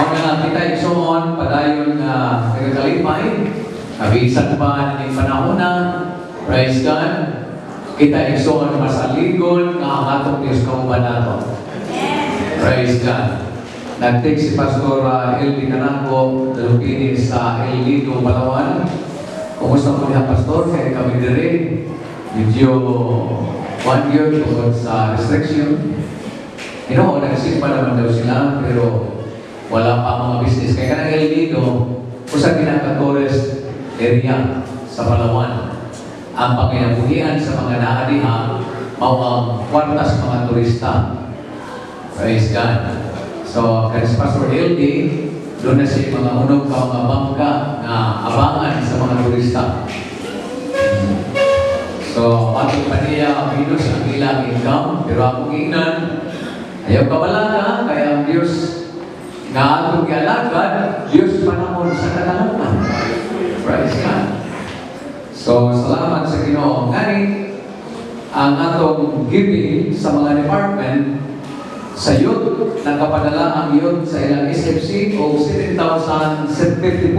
nga kita igsoon padayon nga nagakalipay, kabisan pa ng panahon na, praise God, kita igsoon masaligon nga ang atong Diyos kauban nato. Praise God. Nag-take si Pastor Eldy Canangco, dalupini sa El Nido, Palawan. Kumusta po niya, Pastor? Kaya kami din medyo 1 year tungkol sa restriction. Nagsimpa naman daw sila, pero wala pa mga business. Kaya kanang El Nido, usa pinaka-tourist area sa Palawan. Ang panginabuhian sa mga naadiha, mawang kwartas mga turista. Praise God. So, kaya si Pastor LD, doon na siya mga unong mga bangka na abangan sa mga turista. So, ating pa niya minus ang ilang income, pero akong inan, ayaw kabalaga, kaya ang Diyos nga atong kialagad, Diyos panahon sa kadalaman. Praise God. So, salamat sa Ginoo. Ngani, ang atong giving sa mga department, sa youth, nakapadala ang youth sa ilang SFC o 7,754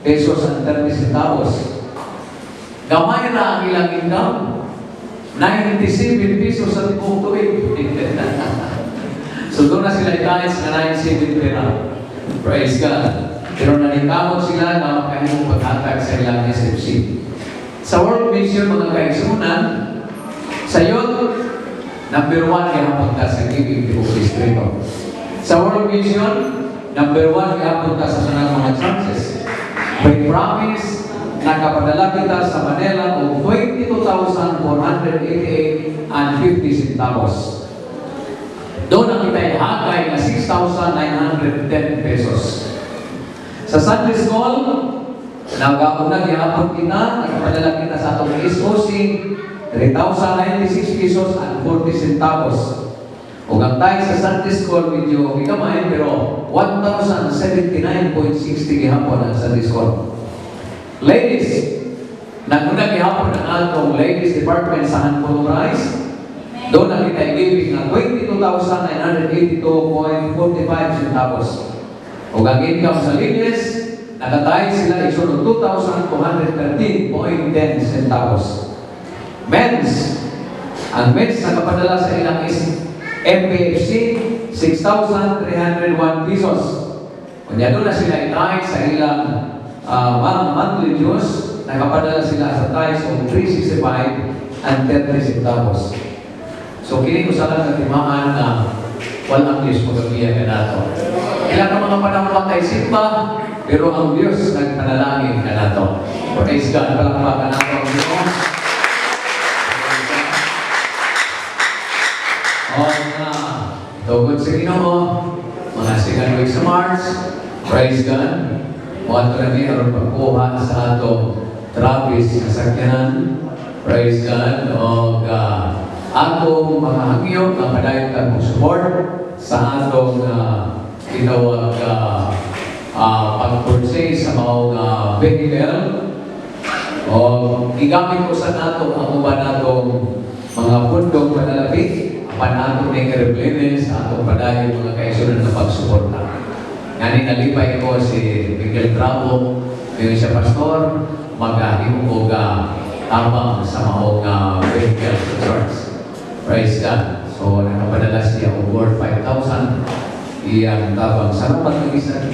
pesos and 30 centavos. Gamay na ang ilang income, 97 pesos at buong tuwid. So doon na sila itayos na 97 pera. Praise God. Pero nanikamot sila na makahimong pag-atag sa ilang SFC. Sa World Vision, mga kaigsunan, sa youth, number 1 kaya punta sa giving to distrito. Sa World Vision, number 1 kaya punta sa sanang mga churches. By promise, nakapadala kita sa Manila o 22,488 and 50 centavos. Doon ang kita ihagay na 6,910 pesos. Sa Sunday School, nag-aunag ihapon kita, nakapadala kita sa atong SOC, 3,096 pesos and 40 centavos. Kung ang tayo sa Sunday School, medyo ikamay, pero 1,079.60 gihapon ang Sunday School. Ladies, nag-unag gihapon ang atong Ladies Department sa Hanpon Rice. Doon na kita i-giving ng 22,982.45 centavos. Kung ang income sa linis, nakatayo sila isunod 2,213.10 centavos. Men's, ang men's nakapadala sa ilang MPFC, 6,301 pesos. Kanya doon na sila itay sa ilang monthly dues, nakapadala sila sa ties of 365 and 30 centavos. So, kini ko sa lang natimaan na walang Diyos magabiya ka nato. Ilang ka mga panahon tayo simba, pero ang Diyos nagpanalangin ka nato. Praise God, palakpakan nato ang Diyos. Tugod sa Ginoo, mga second week sa March, praise God. Muadto na mi aron pagkuha sa atong Travis sa sakyanan, praise God. O atong mga hangyo nga padayon kang support sa atong tinawag pag-purchase sa mga vehicle. O igamit ko sa nato ang uban natong mga pundong panalapit. Panatong na i-replene sa atong padayon mga kaisunan na pagsuporta. Ngani nalipay ko si Miguel Bravo, yung siya pastor, mag-ahim ko tabang sa mga vehicle sa church. Praise God. So, nakapadala siya over 5,000. Iyang tabang sa rumat ng isa.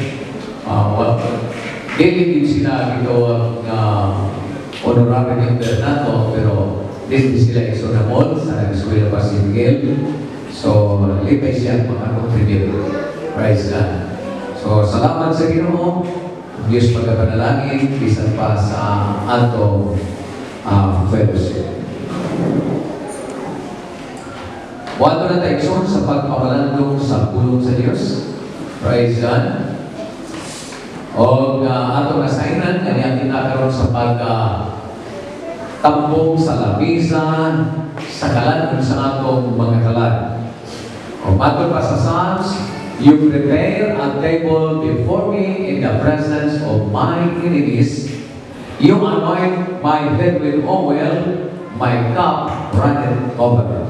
Daily din sila ito honorary member nato, pero dito sila iso na mall sa eskwela pa si Miguel. So, lipay siya makakontribute. Praise God. So, salamat sa Ginoo. Diyos pagkapanalangin, bisan pa sa ato fellowship. Wato na tayo sa pagpapalandong sa pulong sa Diyos. Praise God. O ato nasainan, kanya kinakaroon sa tambong sa labisan, sa kalan sa atong mga kalan. O matod pa sa Psalms, you prepare a table before me in the presence of my enemies. You anoint my head with oil, my cup runneth over.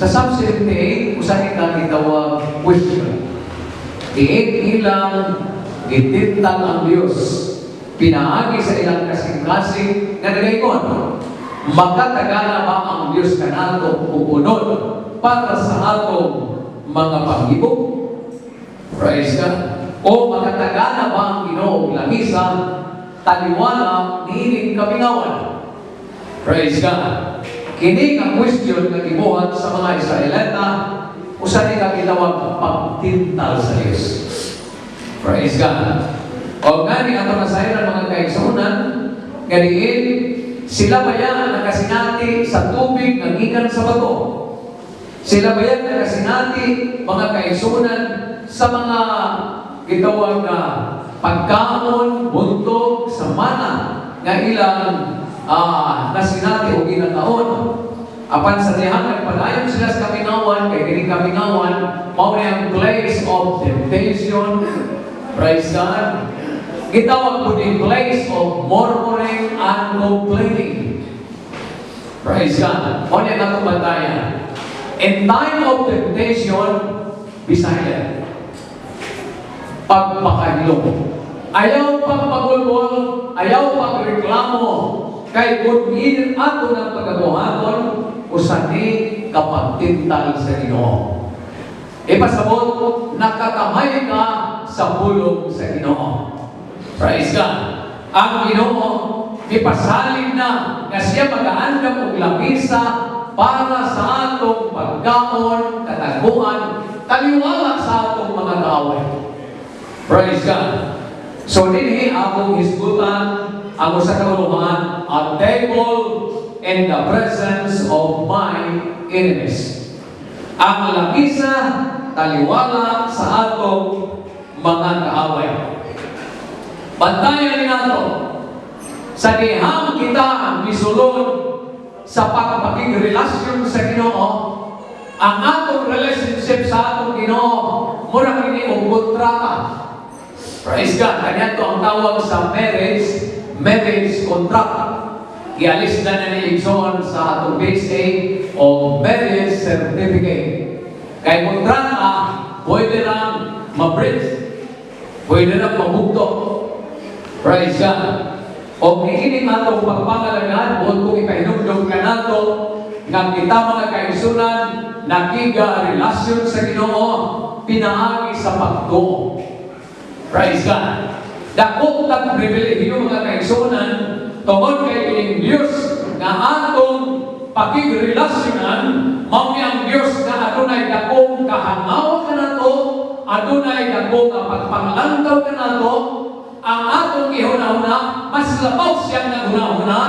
Sa Psalm 78, usahin ka itawag question. Diin ilang gitintal ang Diyos. Pinaagi sa ilang kasing-kasing nga nagaingon, makatagala ba ang Diyos kanato upunod para sa atong mga panghibog? Praise God. O makatagala ba ang Ginoo lamisa taliwala niining kamingawan? Praise God. Kini ang question nga gibuhat sa mga Israelita usa ni ka gitawag pagtintal sa Dios. Praise God. O gani ato nasayran mga kaigsunan, ganiin sila ba yan nakasinati sa tubig nga gikan sa bato? Sila ba yan nakasinati mga kaigsunan sa mga gitawag na pagkaon, buntog, sa mana nga ilang nasinati o ginataon? Apan sa dihangan, padayon sila sa kamingawan, kay kining kamingawan, mao na ang place of temptation. Praise God. Gitawag po din place of murmuring and complaining. Praise God. Mao na natong bantayan. In time of temptation, be silent. Pagpakahilong. Ayaw pagpagulbol, ayaw pagreklamo, kay kung inin ato ng pagkabuhaton, usani kapagtintal sa Ginoo. Ipasabot, nakakamay ka sa pulong sa Ginoo. Praise God. Ang Ginoo, ipasalig na nga siya mag-aandam og lamisa para sa atong pagkaon, kataguan, taliwala sa atong mga kaaway. Praise God. So dinhi akong hisgutan ang usa ka uluhan, a table in the presence of my enemies. Ang lamisa taliwala sa atong mga kaaway. Bantayan nato sa dihang kita misulod sa pagpakigrelasyon sa Ginoo, ang atong relationship sa atong Ginoo mura kini og kontrata. Praise God. Kanya to ang tawag sa marriage contract. Ialis na ni Igsoon sa atong base A o marriage certificate. Kay kontrata, pwede lang ma-breach, pwede lang mabugto. Praise God. O kikinig natong pagpangalagaan, huwag kong ipahinugdog ka nato nga kita mga kaisunan, nakiga relasyon sa Ginoo, pinaagi sa pagtuo. Praise God. Dakot at pribilehiyo mga kaisunan, tungod kay kining Diyos nga atong pakigrelasyonan, mao ang Diyos nga adunay dakong kahangaw ka nato, adunay dakong pagpanglantaw ka nato, ang atong ihuna-huna, mas labaw siyang naghuna-huna,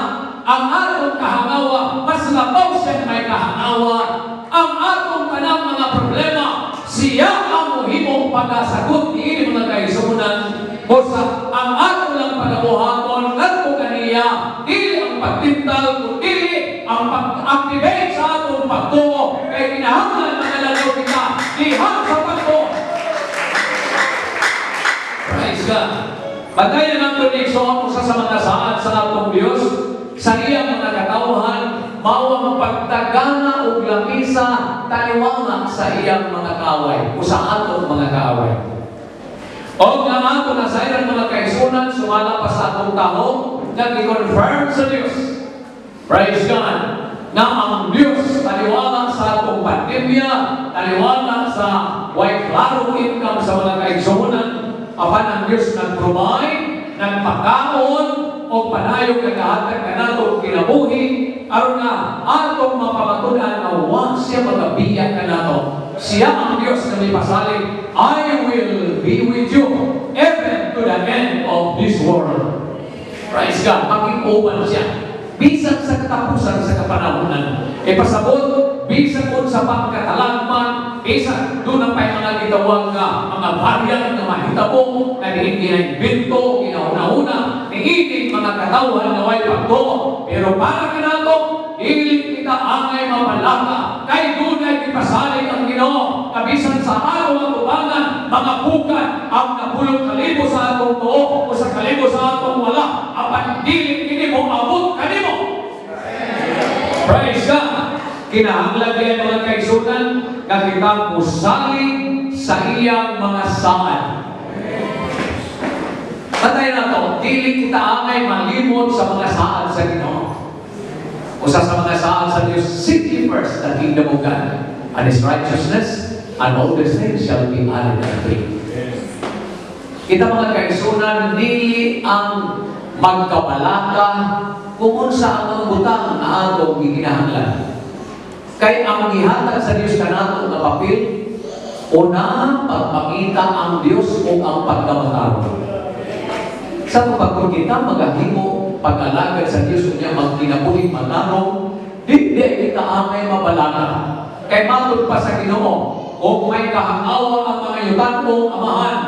ang atong kahangawa, mas labaw siyang may kahangawa, ang atong kanang mga problema, siya ang muhimong pagkasagot ni mga kaisunan, Bosa, ang ato lang pagabuhaton ngadto kaniya, dili ang pagtintal, kundi ang pag-activate sa atong pagtuo, kay kinahanglan mga lalo kita, lihang sa pagtuo. Praise God. Bantayan nato ni Igsoon usa sa mga saad sa atong Dios, sa iyang mga katawhan, mao ang pagtagana og lamisa taliwala sa iyang mga kaaway, usa atong mga kaaway. O nga ato na sa ilang mga kaisunan, sumala pa sa atong taho, nga i-confirm sa Diyos. Praise God. Na ang Diyos, taliwala sa atong pandemya, taliwala sa white claro income sa mga kaisunan, apan ang Diyos nag-provide, nagpakaon, o panayong nagahatag ka nato kinabuhi, aron na atong mapamatunan na huwag siya magabiyak ka nato. Siya ang Diyos na may pasalig, I will be with you even to the end of this world. Praise God. Makiuban siya. Bisan sa katapusan sa kapanahonan. Pasabot, bisan po sa pagkatalagman, bisan doon ang mga gitawag nga mga baryan na mahitabo, na hindi na invento, ginauna-una, niitig mga katawan na way pagto. Pero para kinato, hiling kita angay mapalaka, kay doon ay ipasalig ang Ginoo, kabisan sa araw at ubangan, mga bukan, ang napulong kalibo sa atong tuo, o sa kalibo sa atong wala, apan diling kini mo, abot kanimo. Praise God. Kinahanglan din mga kaisunan, nga kita musalig sa iyang mga saan. Patay na to, dili kita angay malimot sa mga saan sa Ginoo. Usa sa mga saan sa Diyos, seek ye first the kingdom of God and His righteousness, and all these things shall be added unto you. Kita mga kaigsunan, dili ang magkabalaka kung unsa ang butang na atong gikinahanglan. Kay ang gihatag sa Dios kanato nga papel, una pagpakita ang Dios o ang pagkamataro. Sa pagkakon kita magahimo pag-alagad sa Dios unya magkinabuhi manarong, di kita amay mabalaka. Kay matod pa sa Ginoo, o may kahangawa ang mga yutan mong amahan,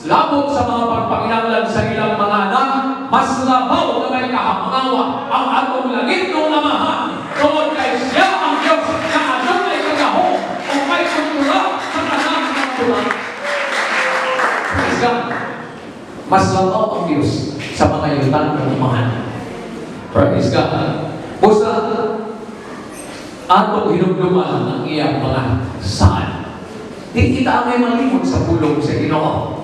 labot sa mga pagpakinanglan sa ilang mga anak, mas labaw na may kahangawa ang atong langit ng amahan. Tungod kay siya ang Diyos na anong ay kagaho o may kultura sa tanang ng tulang. Praise God. Mas labaw ang Diyos sa mga yutan ng amahan. Praise God. Busa, atong hinumduman ang iyang mga saan. Di kita may malimot sa pulong sa Ginoo.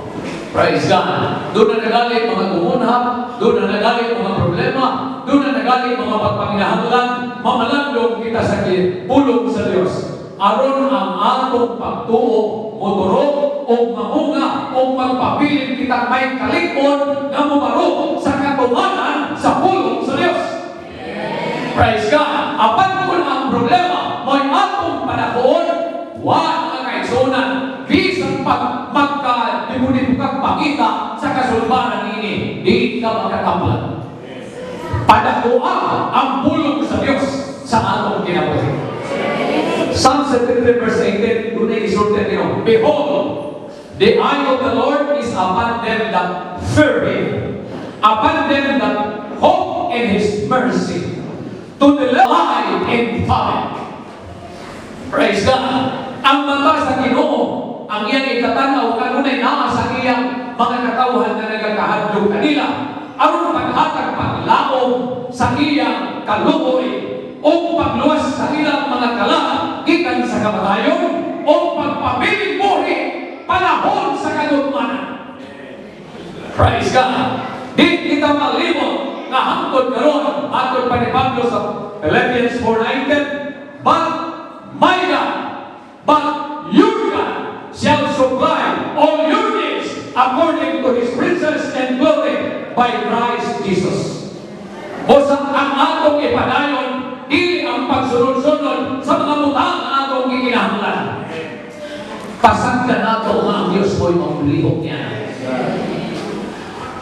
Praise God. Doon na nagalit mga kumunhap, doon na nagalit mga problema, doon na nagalit mga pagpanginahanglan, mamalandong kita sa pulong sa Diyos. Aron ang atong pagtuo, motorok, o mamunga, o magpabiling kita may kalikon na mumaro sa katumanan sa pulong sa Diyos. Praise God. Apan kung ang problema mo'y atong panahon, wala ang kaigsunan, bisan pag magka-limunin kang pakita sa kasulbanan ini, di ka magkataplan. Padakuan ang pulong sa Diyos sa atong kinabuhi. Psalm 73 verse 18, doon ay isultan niyo, behold, the eye of the Lord is upon them that fear Him, upon them that hope in His mercy, to deliver life and famine. Praise God. Ang mata sa Ginoo, ang iyang itatanaw kanunay naa sa iyang mga katawhan na nagkakahadlok kanila, aron paghatag paglaom sa iyang kaluoy, o pagluwas sa ilang mga kala, gikan sa kamatayon, o pagpabiling buhi, panahon sa kalugmanan. Praise God. Di kita malimot na hangtod karon, hangtod pa ni Pablo sa Philippians 4:19, but my God, but your God shall supply all your needs according to His riches and glory by Christ Jesus. Basta ang atong ipadayon, dili ang pagsunod-sunod sa mga butang na atong gikinahanglan. Pasagdan nato nga ang Diyos mo'y mamulihok niya.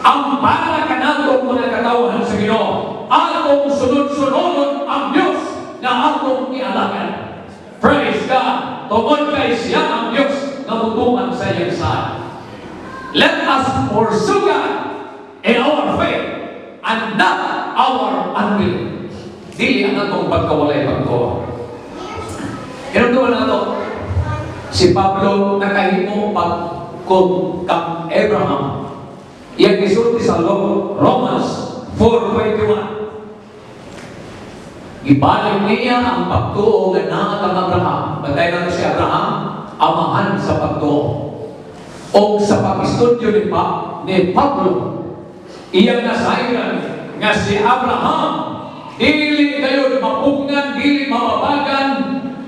Ang para ka nato mga katawhan sa Ginoo, atong sunod-sunod ang Diyos na atong ialagan. Praise God. Tungod kay siya ang Diyos na mutungan sa iyang saan. Let us pursue God in our faith and not our unbelief. Dili ang atong pagkawalay pagtuo. Kinuntuan na ito, si Pablo nakahimo pag-kung kang Abraham. Iyang isulti sa Romans 4:21. Ibalik niya ang pagtuo nga naa kang Abraham. Batay na si Abraham, amahan sa pagtuo. O sa pag-istudyo ni Pablo, iyang nasayran nga si Abraham, dili kayo mapungan, dili mababagan,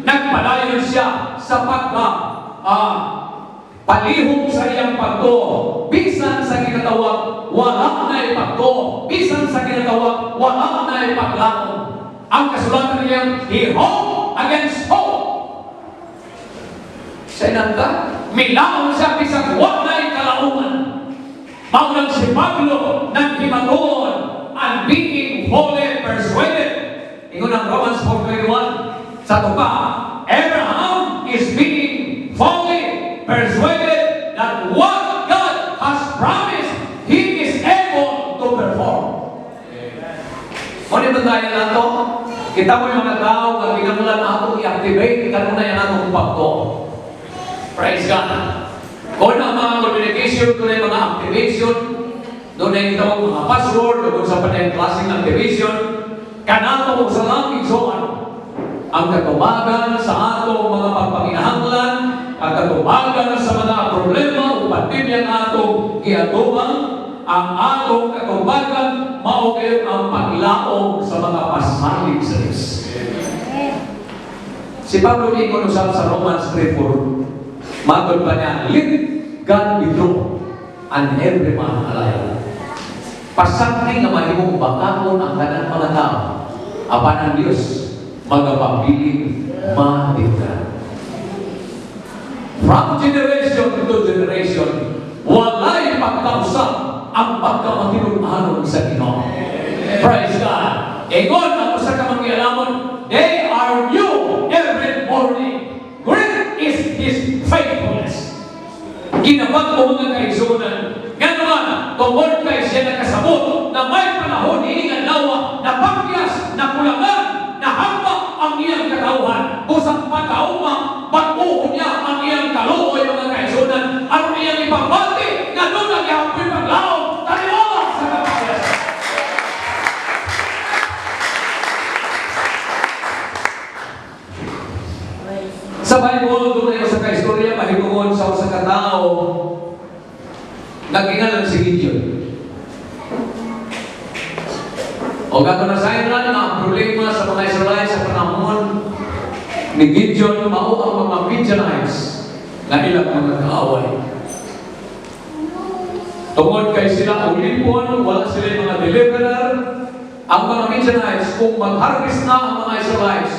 nagpadayon siya sa palihog sa iyang pagtuo. Bisan sa ginatawag, wala na ipagtuo. Bisan sa ginatawag, wala na ipaglaon. Ang kasulatan niya, he hope against hope. Sa inangka, milaon siya bisang wala na ikalaungan. Maulang si Pablo ng himatuon and being wholly persuaded. Ingon ang Romans 4:21. Sa ito pa, Abraham is being fully persuaded that what God has promised, He is able to perform. Kung tayo na ito, kita mo yung mga tao na ginagalan natin i-activate, kanunay na itong pagto. Praise God. Kung ang mga communication, kung ang mga activation, doon na itawag mga password, o kung sa panayang klaseng activation, kanato kung sa langit soan, ang katubagan sa atong mga pagpakinahanglan, nakatubagan sa mga problema o pandemya nga atong giatuman, ang atong katubagan mao kayo ang paglaom sa mga pasalig sa Diyos. Si Pablo ingon usab sa Romans 3:4, matod pa niya, let God be true and every man a liar. Pasakti nga mahimong bakakon ang kanang mga tao, apan ang Diyos magapabiling matigran. From generation to generation, walay pagkausap ang pagkamatinunanon sa Ginoo. Praise God. Ingon ang usa ka mangyalamon, they are new every morning. Great is His faithfulness. Ginabag mo mga kaigsunan, nga naman, tungkol kay siya nakasabot na may panahon hiningan lawa na pagyas, na kulangan, na hamba ang iyang katauhan. Kusang pagkauma, baguho niya ang iyang kaluoy mga kaigsunan. Ano iyang ipabati, nga doon ang ihapoy paglaom, taliwa sa kapayas. Sa Bible, doon ay sa kaistorya, mahitungon sa usa ka tao, nagingalan si Gideon. O gatunasayan lang ang problema sa mga Israelites sa panahon ni Gideon, mao ang mga Midianites na ilang mga kaaway. Tungod kay sila ulipon, wala sila mga deliverer, ang mga Midianites, kung mag-harvest na ang mga Israelites,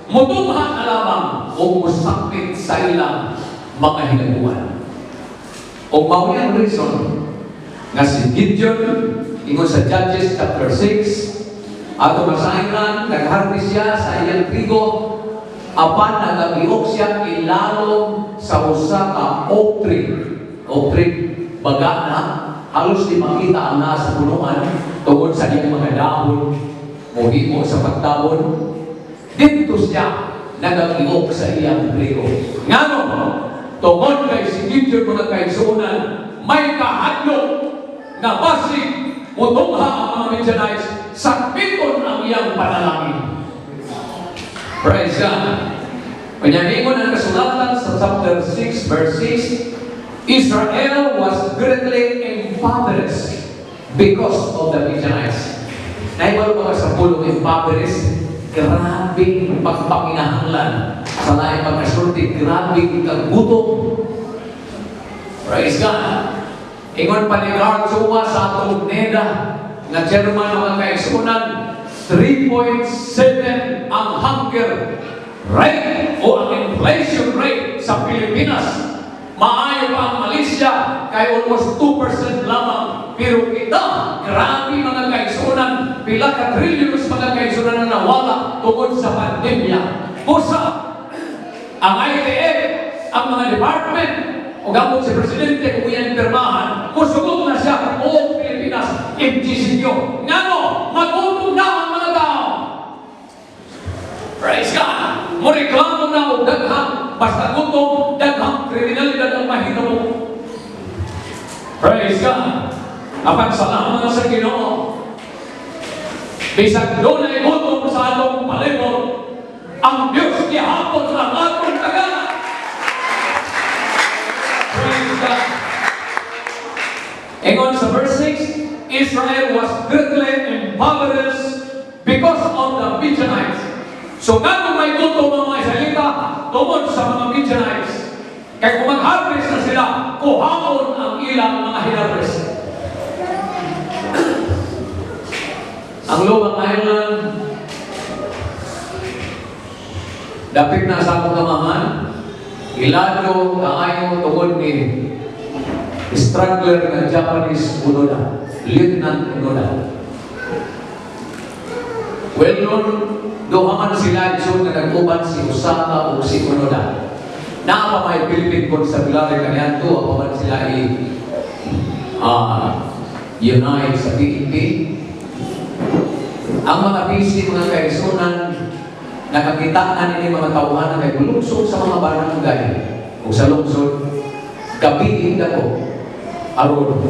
mutunghan na lamang o musakit sa ilang mga hinaguan. O mao ang reason nga si Gideon, ingon sa Judges chapter 6, ato masahin lang, nag-harvest siya sa iyang trigo, apan nagagiok siya ilalong sa usa ka oak tree. Oak tree, baga na, halos di makita ang nasa punuan tungod sa iyang mga dahon, muhimo sa pagtabon. Dito siya nagagiok sa iyang trigo. Ngano, tungod kay si Gideon mga kaigsunan, may kahadlok na basig mutungha ang mga Midianites, sakpiton ang iyang panalangin. Praise God. Panyamingon ang kasulatan sa chapter 6 verse 6, Israel was greatly impoverished because of the Midianites. Naibalo mga sa pulong impoverished, grabing pagpakinahanglan sa laing pagkasulti, grabing kagutom. Praise God. Ingon pa ni Carl Chua sa atong NEDA na chairman mga kaigsunan, 3.7 ang hunger rate o ang inflation rate sa Pilipinas. Maayo pa ang Malaysia kay almost 2% lamang. Pero kita, grabe mga kaigsunan, pila ka trillions mga kaigsunan na nawala tungkol sa pandemya. Kusa, ang ITF, ang mga department, o gamot si Presidente kung iyan pirmahan, kusugod na siya, o Pilipinas, MGCQ. Ngano, magutom na ang mga tao. Praise God. Mureklamo na o daghang, basta gutom, daghang kriminalidad ang mahitamo. Praise God. Apan salamat sa Ginoo. Bisag doon ay gutom sa atong palibot, ang Diyos gihapon ang atong tagana. Praise God. Ingon sa verse 6, Israel was greatly impoverished because of the Midianites. So nga kung may gutom ang mga Israelita tungod sa mga Midianites, kaya kung mag-harvest na sila, kuhaon ang ilang mga hinarvest. Ang Lubang Island, dapit na sa akong kamahan, ilado kaayo tungod ni struggler ng Japanese Unoda, Lieutenant Unoda. Well known, dohaman sila iso na nag-uban si Osaka o si Unoda. Na may Philippine Constabulary kanyan to, apaman sila unite sa PNP. Ang mga busy mga kaigsunan, nakakitaan nini mga tauhan na may lungsod sa mga barangay o sa lungsod, gabihin ako aron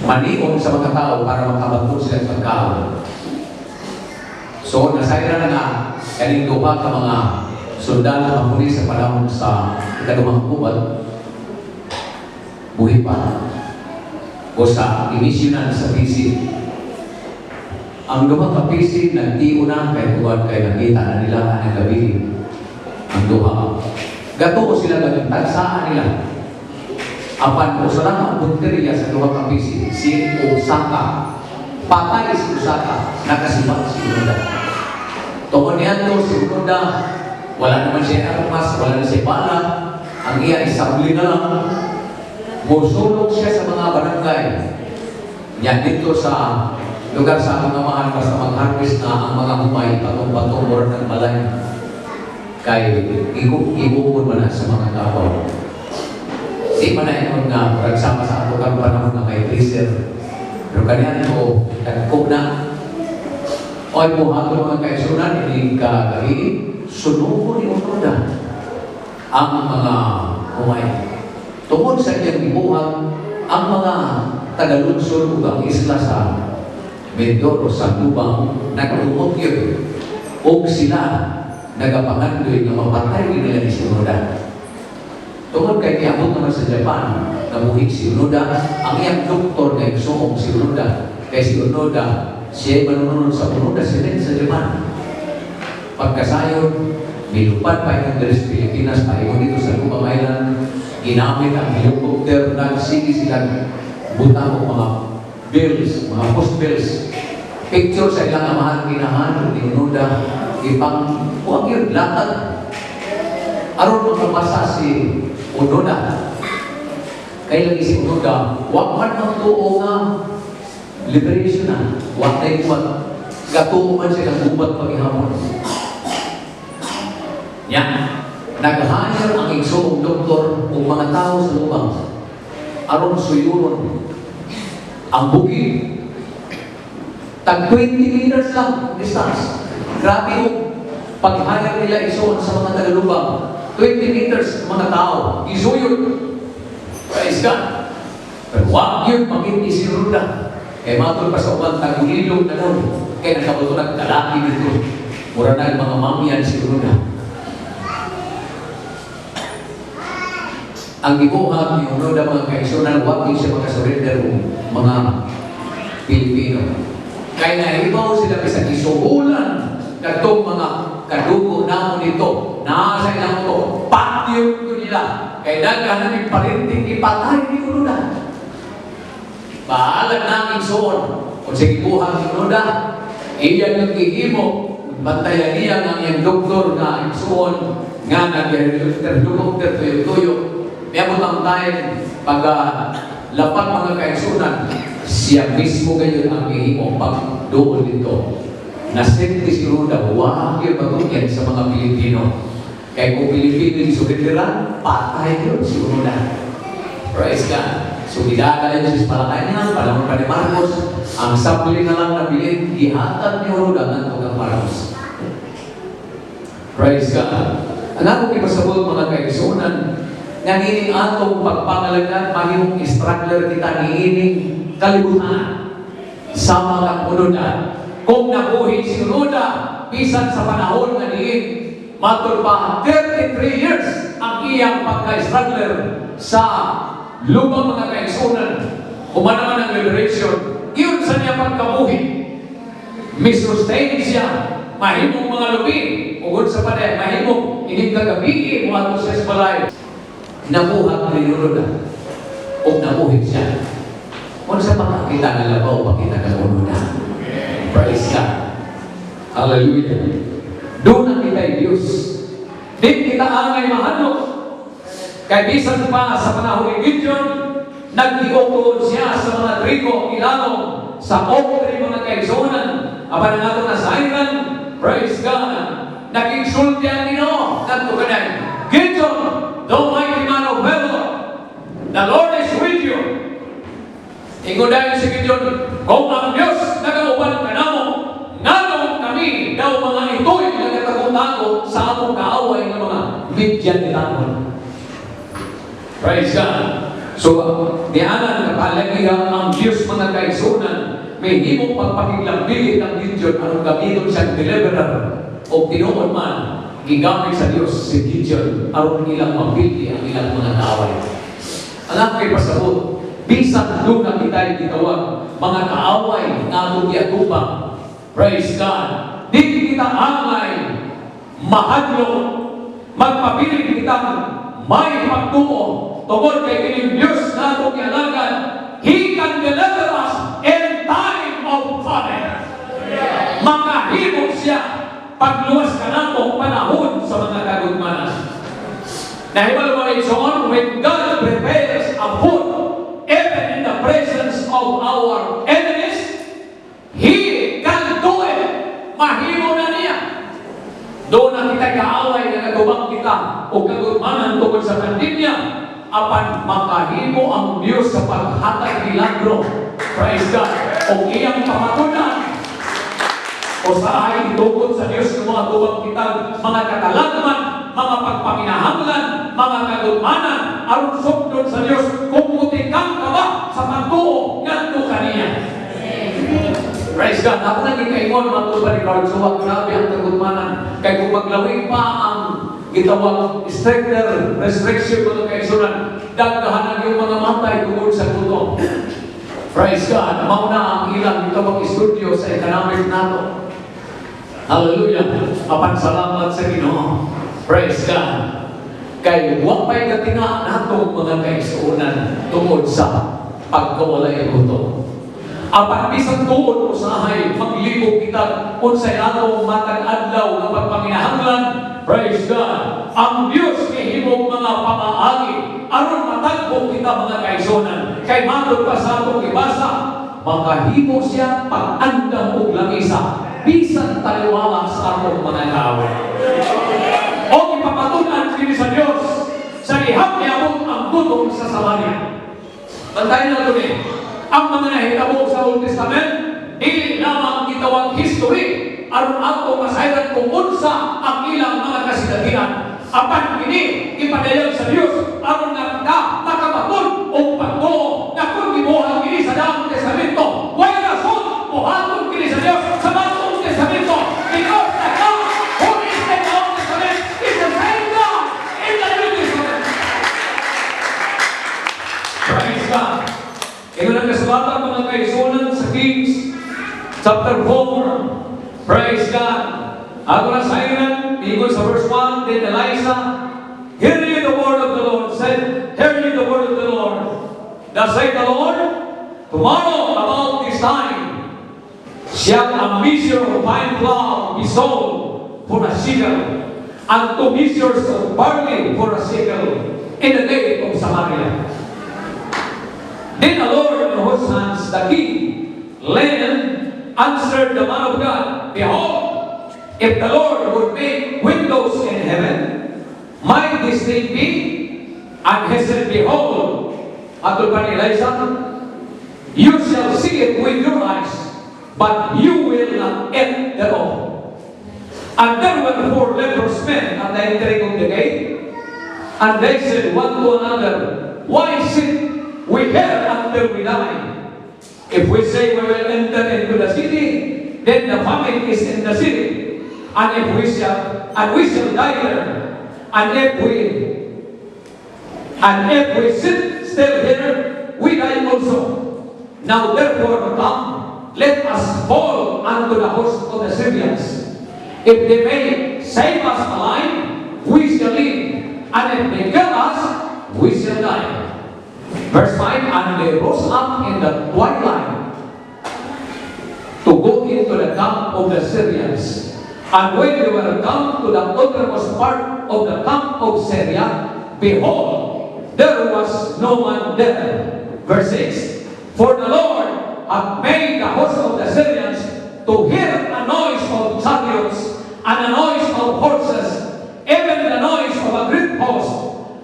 manion sa mga tao para makabanto sila sa pagkaon. So, nasayra na kaning duha ka mga sundalo ang huli sa panahon sa ikadumang kubat, buhi pa. O sa inisyonan sa PC. Ang duha ka PC, nagtiyo na kay tuwan kay nakita na nila ang gabi. Ang duha. Gato sila galing tagsaan nila. Apan o sa lang ang punteriya sa duha ka PC, si Osaka. Patay si Osaka, nakasipat si Unoda. Tungkol niya to, si Unoda, wala naman siya armas, wala na siya bala. Ang iya isabli na lang. Musulog siya sa mga barangay. Yan dito sa lugar sa mga mahal basta mag-harvest na ang mga humay patong-patong or ng balay. Kay ibubon man na sa mga kapaw. Di man na yun nga nagsama sa ato kang panahon na may freezer. Pero kanyan ko, nagkog na. Oy mo hato mga kaisunan, hindi ka gahi, sunugo ni Unoda ang mga humay. Tungkol sa iyang ibuhat, ang mga Tagalunsod o ang isla sa Mindoro, sa Lubang, nagtumot yun. O sila, nagapangandoy na mapatay nila ni si Unoda. Tungkol kay kiabot naman sa Japan, nabuhig si Unoda, ang iyang doktor na igsuong si Unoda. Kay si Unoda, siya manunod sa Unoda, sila sa Japan. Pagkasayon, nilupad pa yung dari sa Pilipinas, pahingon dito sa Lubang Island, ginamit ang helicopter, nagsigi silang butang o mga bills, mga post bills. Picture sa ilang amahan, ginahan, ni Unoda, ipang, huwag yun, lakad. Aron magpapasa si Unoda. Kaya lagi si Unoda, huwag man ang tuo nga, liberation na, huwag na ikumat. Gatuo man silang gubat pag-ihapon. Yan. Nag-hire ang igsoong doktor o mga tao sa lubang. Aron suyuron ang bukid. Tag 20 meters lang distance. Grabe o pag-hire nila igsoon sa mga tagalubang. 20 meters mga tao. Isuyod. Praise God. Pero wag yun makindi si Unoda. Kaya matol pa sa ubang tagulilog na daw. Kaya nakabutunan kalaki dito. Mura na mga mamiyan si Unoda. Ang ibuhat ni Unoda mga kaisunan, huwag din siya makasurrender mga Pilipino. Kaya naibaw sila sa isuhulan katong mga kadugo na nito. Nasa ilang ito, patyo nila. Kaya naghahanap parinting ipatay ni Unoda. Baalag namin soon. Kung sa ibuhat ni Unoda, iyan yung ihimo, bantayan niya ng iyang doktor na isuon nga nag-helicopter tuyo-tuyo. Kaya mo ang tayo, pag lapat mga kaisunan, siya mismo ngayon ang ihimo pag doon dito. Nasente si Unoda, huwag yung pagkukyan sa mga Pilipino. Kaya kung Pilipino yung surindiran, patay yun si Unoda. Praise God. So, idadala yun sa palakay niya, panahon pa ni Marcos, ang sapuli na lang na bilin, ihatag ni Unoda ng tugang Marcos. Praise God. Ang akong ipasabot mga kaisunan, nangining atong pagpangalagan, mahimong struggler kita niining kalibutan sa mga Unoda. Kung nabuhin si Unoda, bisan sa panahon na niin, matol pa 33 years ang iyang pagka-struggler sa lubang mga kaisunan. Umanaman ang liberation, yun sa niya pagkabuhi. Misustain siya, mahimong mga lubi, ugod sa paday, mahimong ining kagabi, mo ato sa esbalay. Nabuhat ni Unoda o nabuhin siya. Kung sa pakakita na labaw, pakita ka Unoda. Praise God. Hallelujah. Doon na kita Diyos. Di kita angay mahanok. Kaya bisan pa sa panahon ni Gideon, nag-iokon siya sa mga trigo, ilalong, sa okri mga kaigsunan. Apa na nato na sayran, praise God. Nag-insultihan nino, nagtuganan. Gideon, the mighty man of valor, the Lord is with you. Ingo dahil si Gideon, kung ang Diyos nagauban ka na mo, nanong kami daw mga ito'y nagkatago-tago sa among kaaway ng mga Midian nilamon. Praise God. So, dianan kapalagihan ang Diyos mga kaisunan, may himong pagpakiglambilit ng Gideon, anong gamiton siyang deliverer o tinuon man, gigamit sa Dios si Gideon aron ilang mapildi ang ilang mga kaaway. Ang akay pasabot, bisan doon na kita'y gitawag mga kaaway nga atong giatubang. Praise God. Di kita angay mahadlo, magpabiling kitang may pagtuo tungod kay kining Diyos na atong gialagan. He can deliver us in time of famine. Makahimo siya pagluwas ka natong panahon sa mga kagudmanan. Nahibalo mo rin soon, when God prepares a food, even in the presence of our enemies, He can do it. Mahimo na niya. Doon na kita kaaway na nagubang kita o kagudmanan tungkol sa pandemya, apan makahimo ang Diyos sa paghatag milagro. Praise God. O iyang pamatunan o sa ay itugod sa Diyos ng mga tubang kitang mga katalagman, mga pagpaminahanglan, mga kagudmanan, aron sugdon sa Diyos kung mutikang ka ba sa pagtuo ngadto kaniya. Praise God. Ako naging kaingon mga tubang ni Lord, so wag grabe ang kagudmanan. Kaya kung maglawin pa ang gitawang stricter restriction mga kaisunan, dagdahan yung mga matay tungkol sa gutom. Praise God. Mauna ang ilang gitawang studio sa economic nato. Hallelujah. Apan salamat sa Ginoo. Praise God. Kay wapay katinga nato mga kaisunan tungod sa pagkawalay gutom. Apan bisan tuod usahay maglibog kita unsay atong matag adlaw nga pagpaminahanglan. Praise God. Ang Diyos gihimog mga pamaagi aron matagpo kita mga kaisunan. Kay matod pa sa atong ibasa, makahimo siya pag-andam og langisa bisan taliwala sa atong mga kaaway. O ipapatunan kini sa Dios sa ihap niabot ang tutong sa Samaria. Bantayan na ito ang mga nahitabo sa Old Testament, dili lamang gitawang history aron ato masayran kung unsa ang ilang mga kasidatihan. Apan kini ipadayag sa Dios aron nga makabaton o pagtuo na kung gibuhat kini sa Daong Testamento, way rason buhaton kini sa Dios sa Bagong Testamento, because the God who is in the Old Testament is the same God in the New Testament. Praise God. Ito ang kasulatan mga kaisunan sa Kings chapter 4. Praise God. Ako na sayran, ikot sa verse 1, then Elisha, hear ye the word of the Lord, said, hear ye the word of the Lord. Thus saith the Lord, tomorrow about this time shall a measure of fine flour be sold for a shekel, and 2 measures of barley for a shekel in the gate of Samaria. Then the Lord in whose hands the king lay answered the man of God, behold, if the Lord would make windows in heaven, might this thing be? And he said, behold, atul pa ni Elisha, you shall see it with your eyes, but you will not eat thereof. And there were 4 leprous men at the entering of the gate, and they said one to another, why sit we here until we die? If we say we will enter into the city, then the famine is in the city, and we shall die there. And if we sit still here, we die also. Now therefore come, let us fall unto the host of the Syrians. If they may save us alive, we shall live, and if they kill us, we shall die. Verse 5, and they rose up in the twilight to go into the camp of the Syrians. And when they were come to the uttermost part of the camp of Syria, behold, there was no one there. Verse 6, for the Lord hath made the host of the Syrians to hear a noise of chariots and a noise of horses, even the noise of a great host.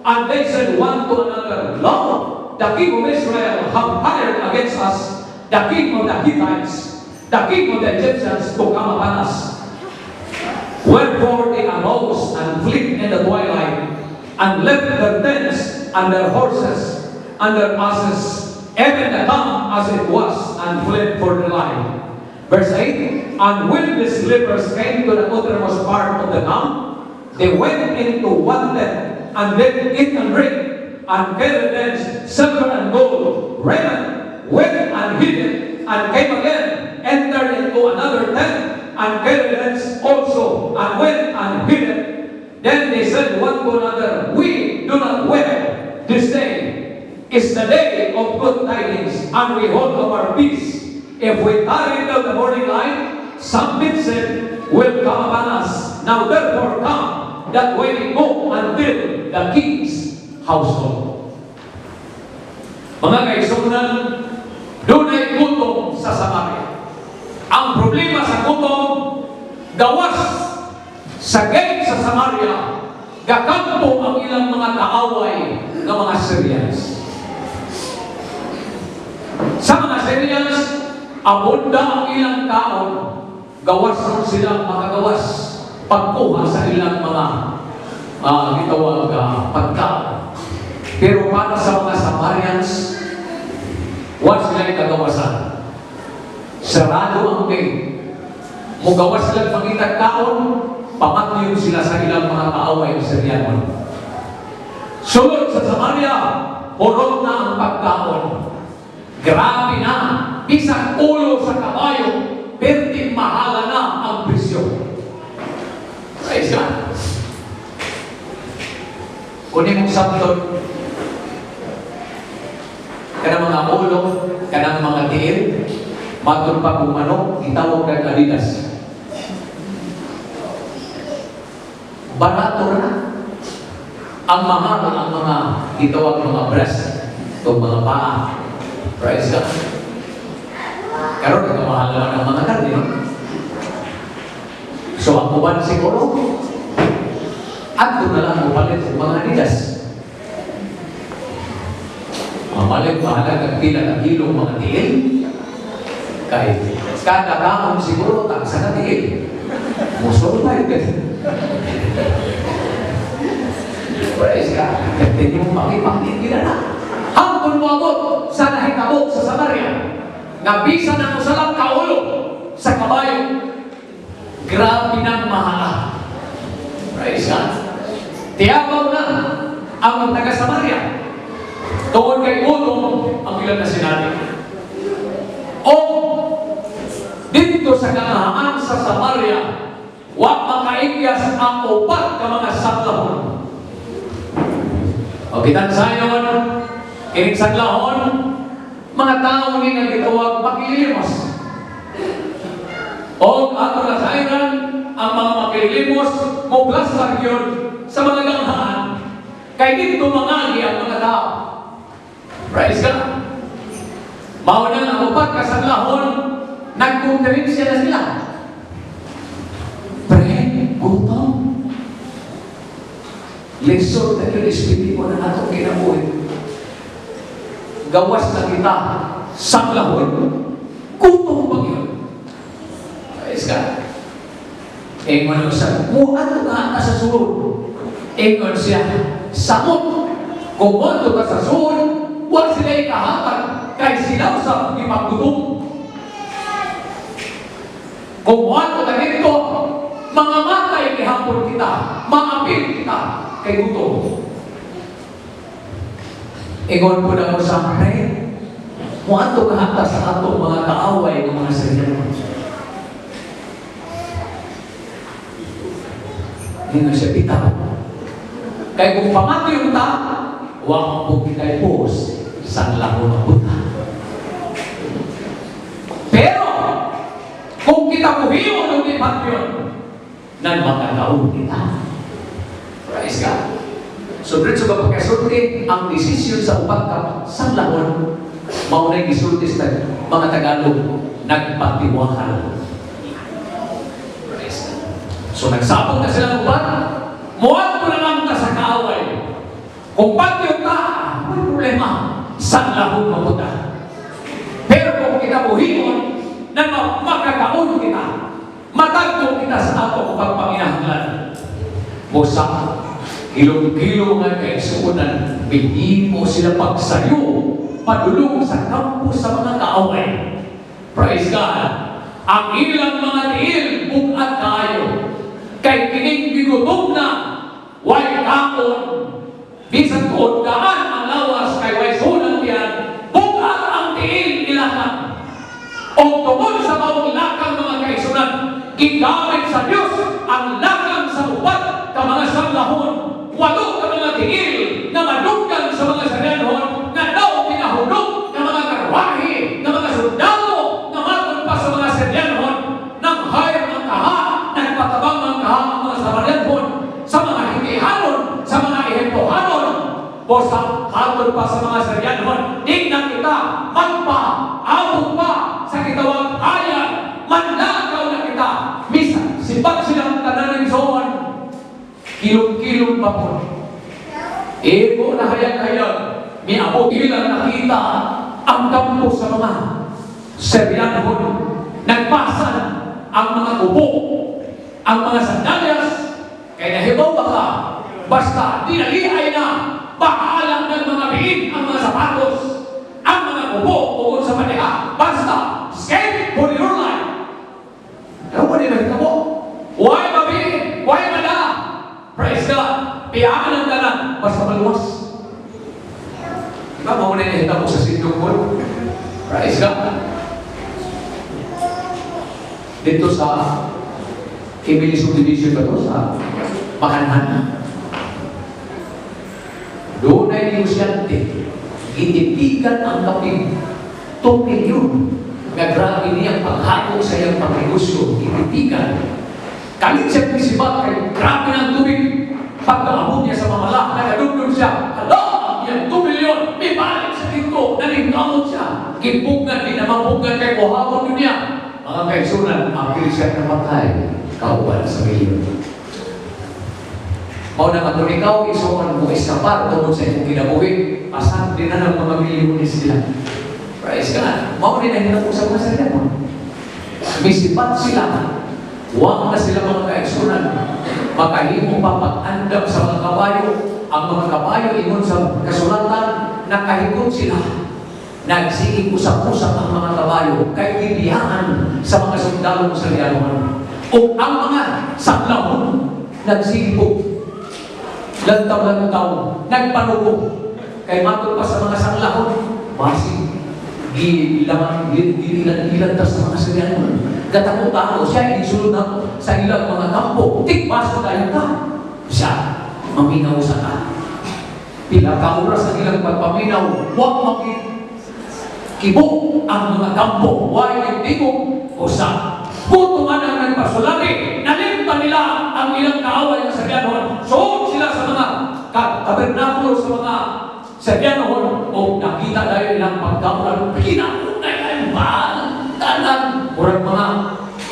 And they said one to another, Lo, the king of Israel have hired against us the king of the Hittites, the king of the Egyptians to come upon us. Wherefore they arose and fled in the twilight, and left their tents and their horses and their asses, even the camp as it was, and fled for their life. Verse 8, and when the lepers came to the uttermost part of the camp, they went into one tent, and then eat and drink, and carried thence silver and gold, raiment, went and hid it, and came again, entered into another tent, and carried thence also, and went and hid it. Then they said one to another, we do not weep. This day is the day of good tidings, and we hold our peace. If we tarry till the morning light, some vincent will come upon us. Now therefore come, that we may go until the king's household. Mga kaigsunan, doon ay gutom sa Samaria. Ang problema sa gutom, gawas sa gate sa Samaria, gakampo ang ilang mga kaaway ng mga Syrians. Sa mga Syrians, abunda ang ilang kaon, gawas ron silang makagawas, pagkuha sa ilang mga gitawag pagkaon. Pero para sa mga Samarians, wala silang kagawasan. Sarado ang gate. Mugawas silang pangitag kaon, pamatyon sila sa ilang mga kaaway ng Syriano. Sunod sa Samaria, purot na ang pagkaon. Grabe na, bisang ulo sa kabayo, perting mahala na ang presyo. Praise God. Kunin mong sabton, kanang mga ulo, kanang mga tiil, matun pa kung manok, itawag kang Adidas. Barato na. Ang mahal ang mga itawag mga breast, itong mga paa. Praise God. Karoon, ito mahal naman ang mga karne. So, ang uban siguro, at doon na lang upalit ang mga Adidas. Mamalit mahalagang pila ng ilong mga tiil. Kahit kada kaon siguro, taksa na tiil. Musol tayo ganyan. Praise God. Kasi yung makipangin nila na. Hanggang moabot sa nahitabo sa Samaria. Nabisa na mo salang kaulo sa kabayo. Grabe ng mahala. Praise God. Tiyabaw na ang mga taga-Samaria. Tungkol kay Udong ang ilan na sinabi. O dito sa kanahaan sa Samaria, wag makaikyas ang upat ka mga saklahon. O kitan sayon, kining saklahon, mga tao ni nagitawag makilimos. O ato na sayon, ang mga makilimos, muplastar yun sa mga ganghaan, kay dito mangagi ang mga tao. Praise God. Mauna ang upat ka saklahon, nagkonferensya na sila. Gutom. Lesson na yun, espiritu na natin kinabuhin. Gawas na kita sa lahon. Gutom pa yun. Praise God. Ingon siya, muhan ka sa sulod. Ingon siya, samot. Kung muhan ka sa sulod, huwag sila ikahapan. Kahit sila sa ipaggutom. Kung muhan ka dito, mga matay ihapon kita, mangapil kita kay gutom. Ingon po na mo sa akin, muato kahata sa ato mga kaaway ng mga Syriano. Hindi siya bitaw. Kaya kung pamati yung ta, huwag po kita ipos sa labo ng puta. Pero, kung kita buhiyo ng ipat yun, nan makakaon kita. Praise God. So, dito sa pagkasulti, ang desisyon sa upat ka sa lahon, maunay gisulti sa mga Tagalog, nagpatiwahal. Praise God. So, nagsabog na sila upat, muwag mo na lang ka sa kaaway. Kung patyo ka, may problema, sa lahon mabuta. Pero kung kinabuhiyon, na makakaon kita, matagto kita sa ato pagpanginahanglan. Musa, kilong-kilo nga kaisuunan, bihimo sila pagsayo, padulong sa kampo sa mga kaaway. Praise God. Ang ilang mga tiil, bukat kayo. kay kining gigutom na, way kaon, bisan tuod kaan ang lawas kay way sunan diyan, bugat ang tiil ilahan. O tungod sa maong lakang mga kaisunan, gigamit sa Diyos ang lakang sa upat ka mga sanglahon, walo ka mga tiil na madunggan sa mga saryanhon, na daw pinahulog ng mga karwahe, ng mga sundalo, na matod pa sa mga saryanhon, ng hayang ang kaha, nagpatabang ang kaha ang mga saryanhon, sa mga hikihanon, sa mga ihempohanon, o sa hatod pa sa mga saryanhon, di na kita magpa, abot pa sa kitawang ayan, manlakaw na kita, misa, sipat silang tanan ng soon, kilong-kilong pa po. Ego na hayag-hayag, may abot ilang nakita ang kampo sa mga seryanhon, nagpasan ang mga kubo, ang mga sandalyas, kaya nahibaw ba ka, basta dinalihay na, bakalang ng mga biin ang mga sapatos, ang mga kubo ukod sa paneha, basta escape for your life. Ano ba nila ito mo? Why mabiin? Why mada? Praise God. Piyaan ang tanan, basta maluwas. Diba, mauna nahita mo sa sindong mo? Praise God. Dito sa Kimili Subdivision ba ito? Sa Makanhan. Doon ay negosyante. Ititigan ang kapig. 2 milyon. Grabe niyang paghako sa iyang pagnegosyo. Ititigan. Kalit siya pisibat kay grabe ng tubig. Pagkaabot niya sa mamala, nakadugdog siya. Hala! Yan 2 milyon. May balik sa dito. Nalingkamot siya. Kipugan, di naman pugan kay kuhapon niya. Mga kaisunan, ang pilisyan na patay. Kauban sa milyon. Mau na kung ikaw, isuman mo iskapar tungkol sa iyong kinabuhi, asan din na ng mga milyones sila. Praise God. Mau din na hinapos sa mga sarili mo. Misipat sila. Huwag na sila mga kaisunan. Makahimo pa pag-andam sa mga kabayo. Ang mga kabayo, ingon sa kasulatan, nakahikot sila. Nagsigig usap-usap ang mga kabayo kay bibiyaan sa mga sundalo sa liyanuhan. O ang mga saklahon, nagsigig lantaw-lantaw, nagpanubo. Kay matod pa sa mga sanglahon, basi, gilan-gilan ta sa mga saryanon. Gatako-tako, siya isulod na sa ilang mga kampo. Tikbaso tayo ka. Siya, maminaw sa ka. Pila ka oras ang ilang pagpaminaw, huwag makikibo ang mga kampo. Huwag nagtibo o sa puto man ang nagpasulari, nalimpa nila ang ilang kaaway na saryanon. So, sila sa mga tabernakulo sa mga saryanon, o nakita dahil ilang pagkamulan, pinakunay ay mahal, tanan, kurang mga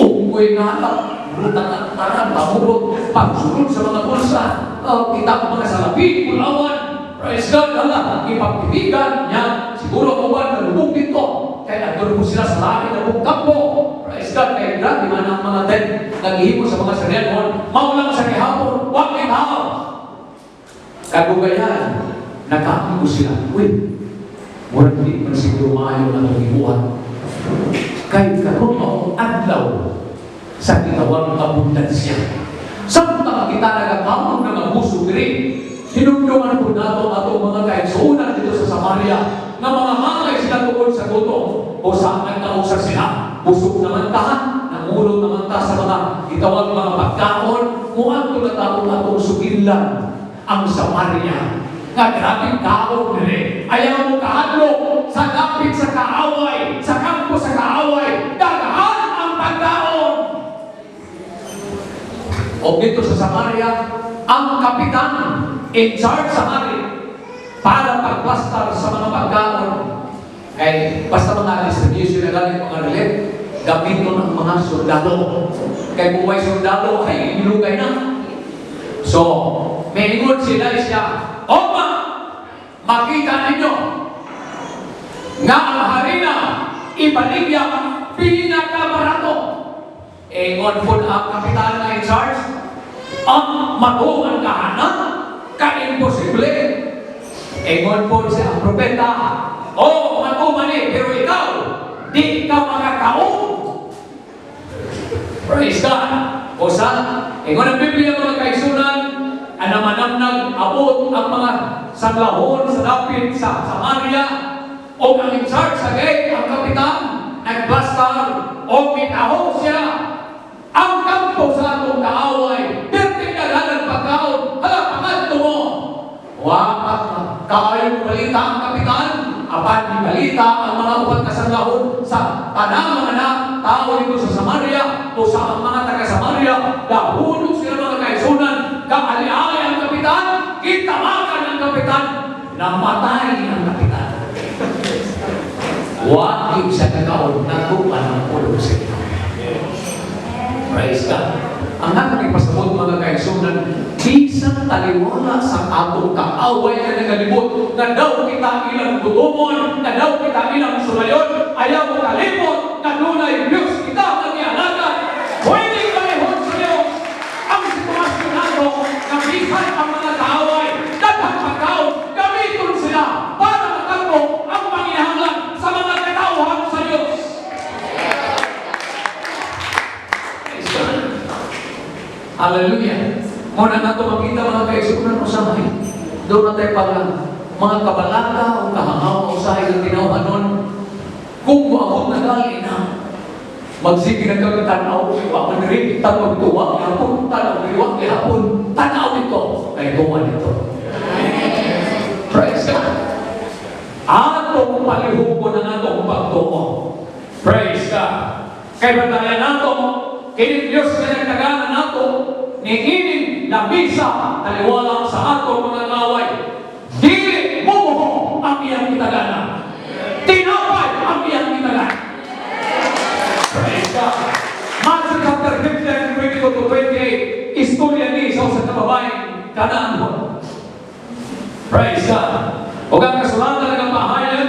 unggoy na halap, rutang tanan, pamurot, pagsulod sa mga bulsa, kita ang mga salapi, kulawan, praise God, hala, ipagtibigan niya, siguro kuwan, nalubog dito, kaya nagtulog po sila sa lahat ng buong kampo. Praise God, kaya grabe man ang mga den, naghihimo sa mga saryanon, maulang sa kihapon, huwag itaw. Kagugayan, nakakibo sila. Uy, murag di man siguro maayo na itong ibuhan. Kahit karoon mo adlaw sa kitawang abundansya. Samtang kita nagakamang na mabuso diri, hinumduman po nato ato mga kaigsuunan dito sa Samaria, na mga mangay sila tungkol sa guto, o saan nagkausap sila. Busog naman ta, namulog naman ta sa mga itawag mga pagkaon, muang tulatawag atong sugilan ang Samaria. Nga grabing kaon nire. Ayaw mo kahadlok sa lapit sa kaaway, sa kampo sa kaaway, dagahan ang pagkaon. O dito sa Samaria, ang kapitan in charge sa hari para pagplastar sa mga pagkaon. Kay basta mga distribution na galing mga relief, gamiton ng mga sundalo. Kay buhay sundalo ay inilugay na. So, may ingon sila siya, Oma, makita ninyo nga ang harina ibaligya pinakabarato. Ingon po ang kapitan na in charge, ang matuang kahanan, ka-imposible. Ingon po siya ang propeta, oh, matumani, pero ikaw, di ka makakaon. Praise God. O sa, Ingon ang Biblia mga kaigsunan, ang namanamnag abot ang mga sanglahon sa dapit sa Samaria o ang in-charge sa gate, ang kapitan, nagbastar o mitahong siya ang kampo sa atong kaaway. Dirting nagalan pagkaon, hala, pangadto mo. Wapat kaayong balita ang kapitan, apan ni balita ang mga upat na sanglahon sa tanang mga tao dito sa Samaria o sa mga taga-Samaria, dahulog sila mga kaigsunan, kaali-ali ang kapitan, kitamakan ang kapitan, namatay ang kapitan. Waging sa kakaon, natupan ang ulog sa ito. Praise God. Ang aking pasabot mga kaigsunan, bisang taliwala sa atong kaaway na nagalibot, na daw kita ilang gutumon, na daw kita ilang sulayon, ayaw mo kalimot, na dunay Diyos kita mag-ialaga. Pwede kalihon sa Diyos ang sitwasyon nato, na bisan ang mga kaaway, daghang pagkaon, gamiton sila para matakbo ang panginahanglan sa mga katauhan sa Diyos. Hallelujah. Muna na ito makita mga kaigsunan usahay. Doon na tayo pala mga kabalaka o kahangaw usahay ng tinawhan nun. Kung maabot na gali na magsige na kami tanaw, iwa man rin, tanaw tuwa, ihapon, tanaw, iwa, ihapon, tanaw ito, kaya tuwa nito. Praise God. Atong palihubon ang atong pagtuo. Praise God. Kaya bataya nato, kini Diyos na nagtagana nato, niining labisa taliwala sa atong mga kaway. Dili mo ang iyang kitagana. Tinapay ang iyang kitagana. Praise God. Matthew chapter 15, 22 to 28, istorya ni sa kababaeng Kanaan mo. Praise God. O ang kasulatan ng pahayan,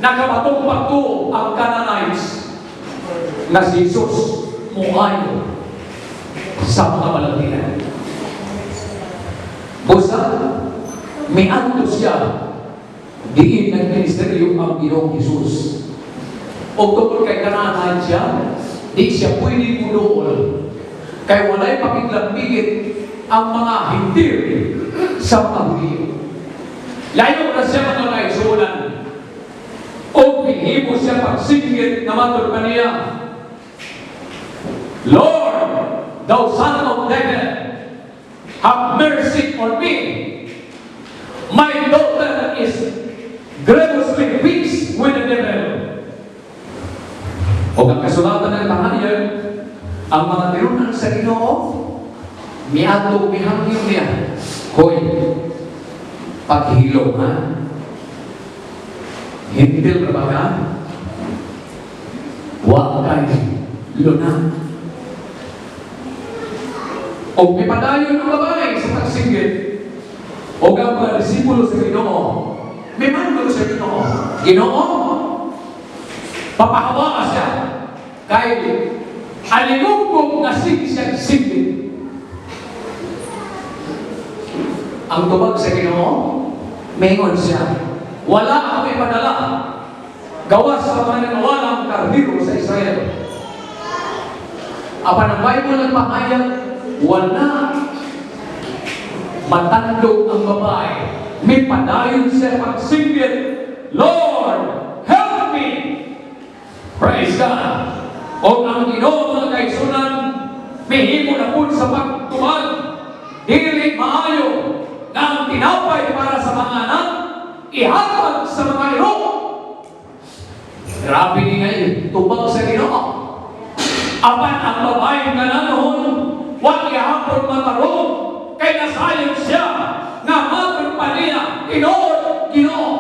nakabatong-bato ang Canaanites na si Jesus muhayo sa mga balatinan. Busa, may anto siya diin nag-ministeryo ang Ginoong Jesus. O tungkol kay Kanaan siya, di siya pwede mudool. Kaya wala'y pakiglambigit ang mga hindir sa mga Hudyo. Layo na siya mga kaigsunan. O pinihimo siya pagsigit na matod pa niya, Lord, thou Son of David, have mercy on me. My daughter is grievously vexed with the devil. O ang kasulatan ng tahanan, ang mga tirunan sa Ginoo, miadto mihangin niya, hoy, paghilo ha? Hintil na ba ka? Huwag kayo luna. O may padayon ang babae sa pagsinggit. O ang mga disipulo sa Ginoo, may manulo sa Ginoo. Ginoo, papahawa ka siya. Kahit alinugong na siya singgit. Ang tubag sa Ginoo, maingon siya, wala ako ipadala. Gawas sa mga nanawalang kardiro sa Israel. Apan ang Bible nagpahayag, wala matandog ang babae. May padayon siya pagsinggit, Lord, help me! Praise God! O ang Ginoo mga kaigsunan, mihimo na po sa pagtuwag, dili maayo na ang tinapay para sa mga anak, ihatag sa mga iro. Grabe ni ngayon, tubag sa Ginoo. Apan ang babaeng gananoon, wag ihapon matarong, kay nasayang siya, na matod pa niya, Ginoo.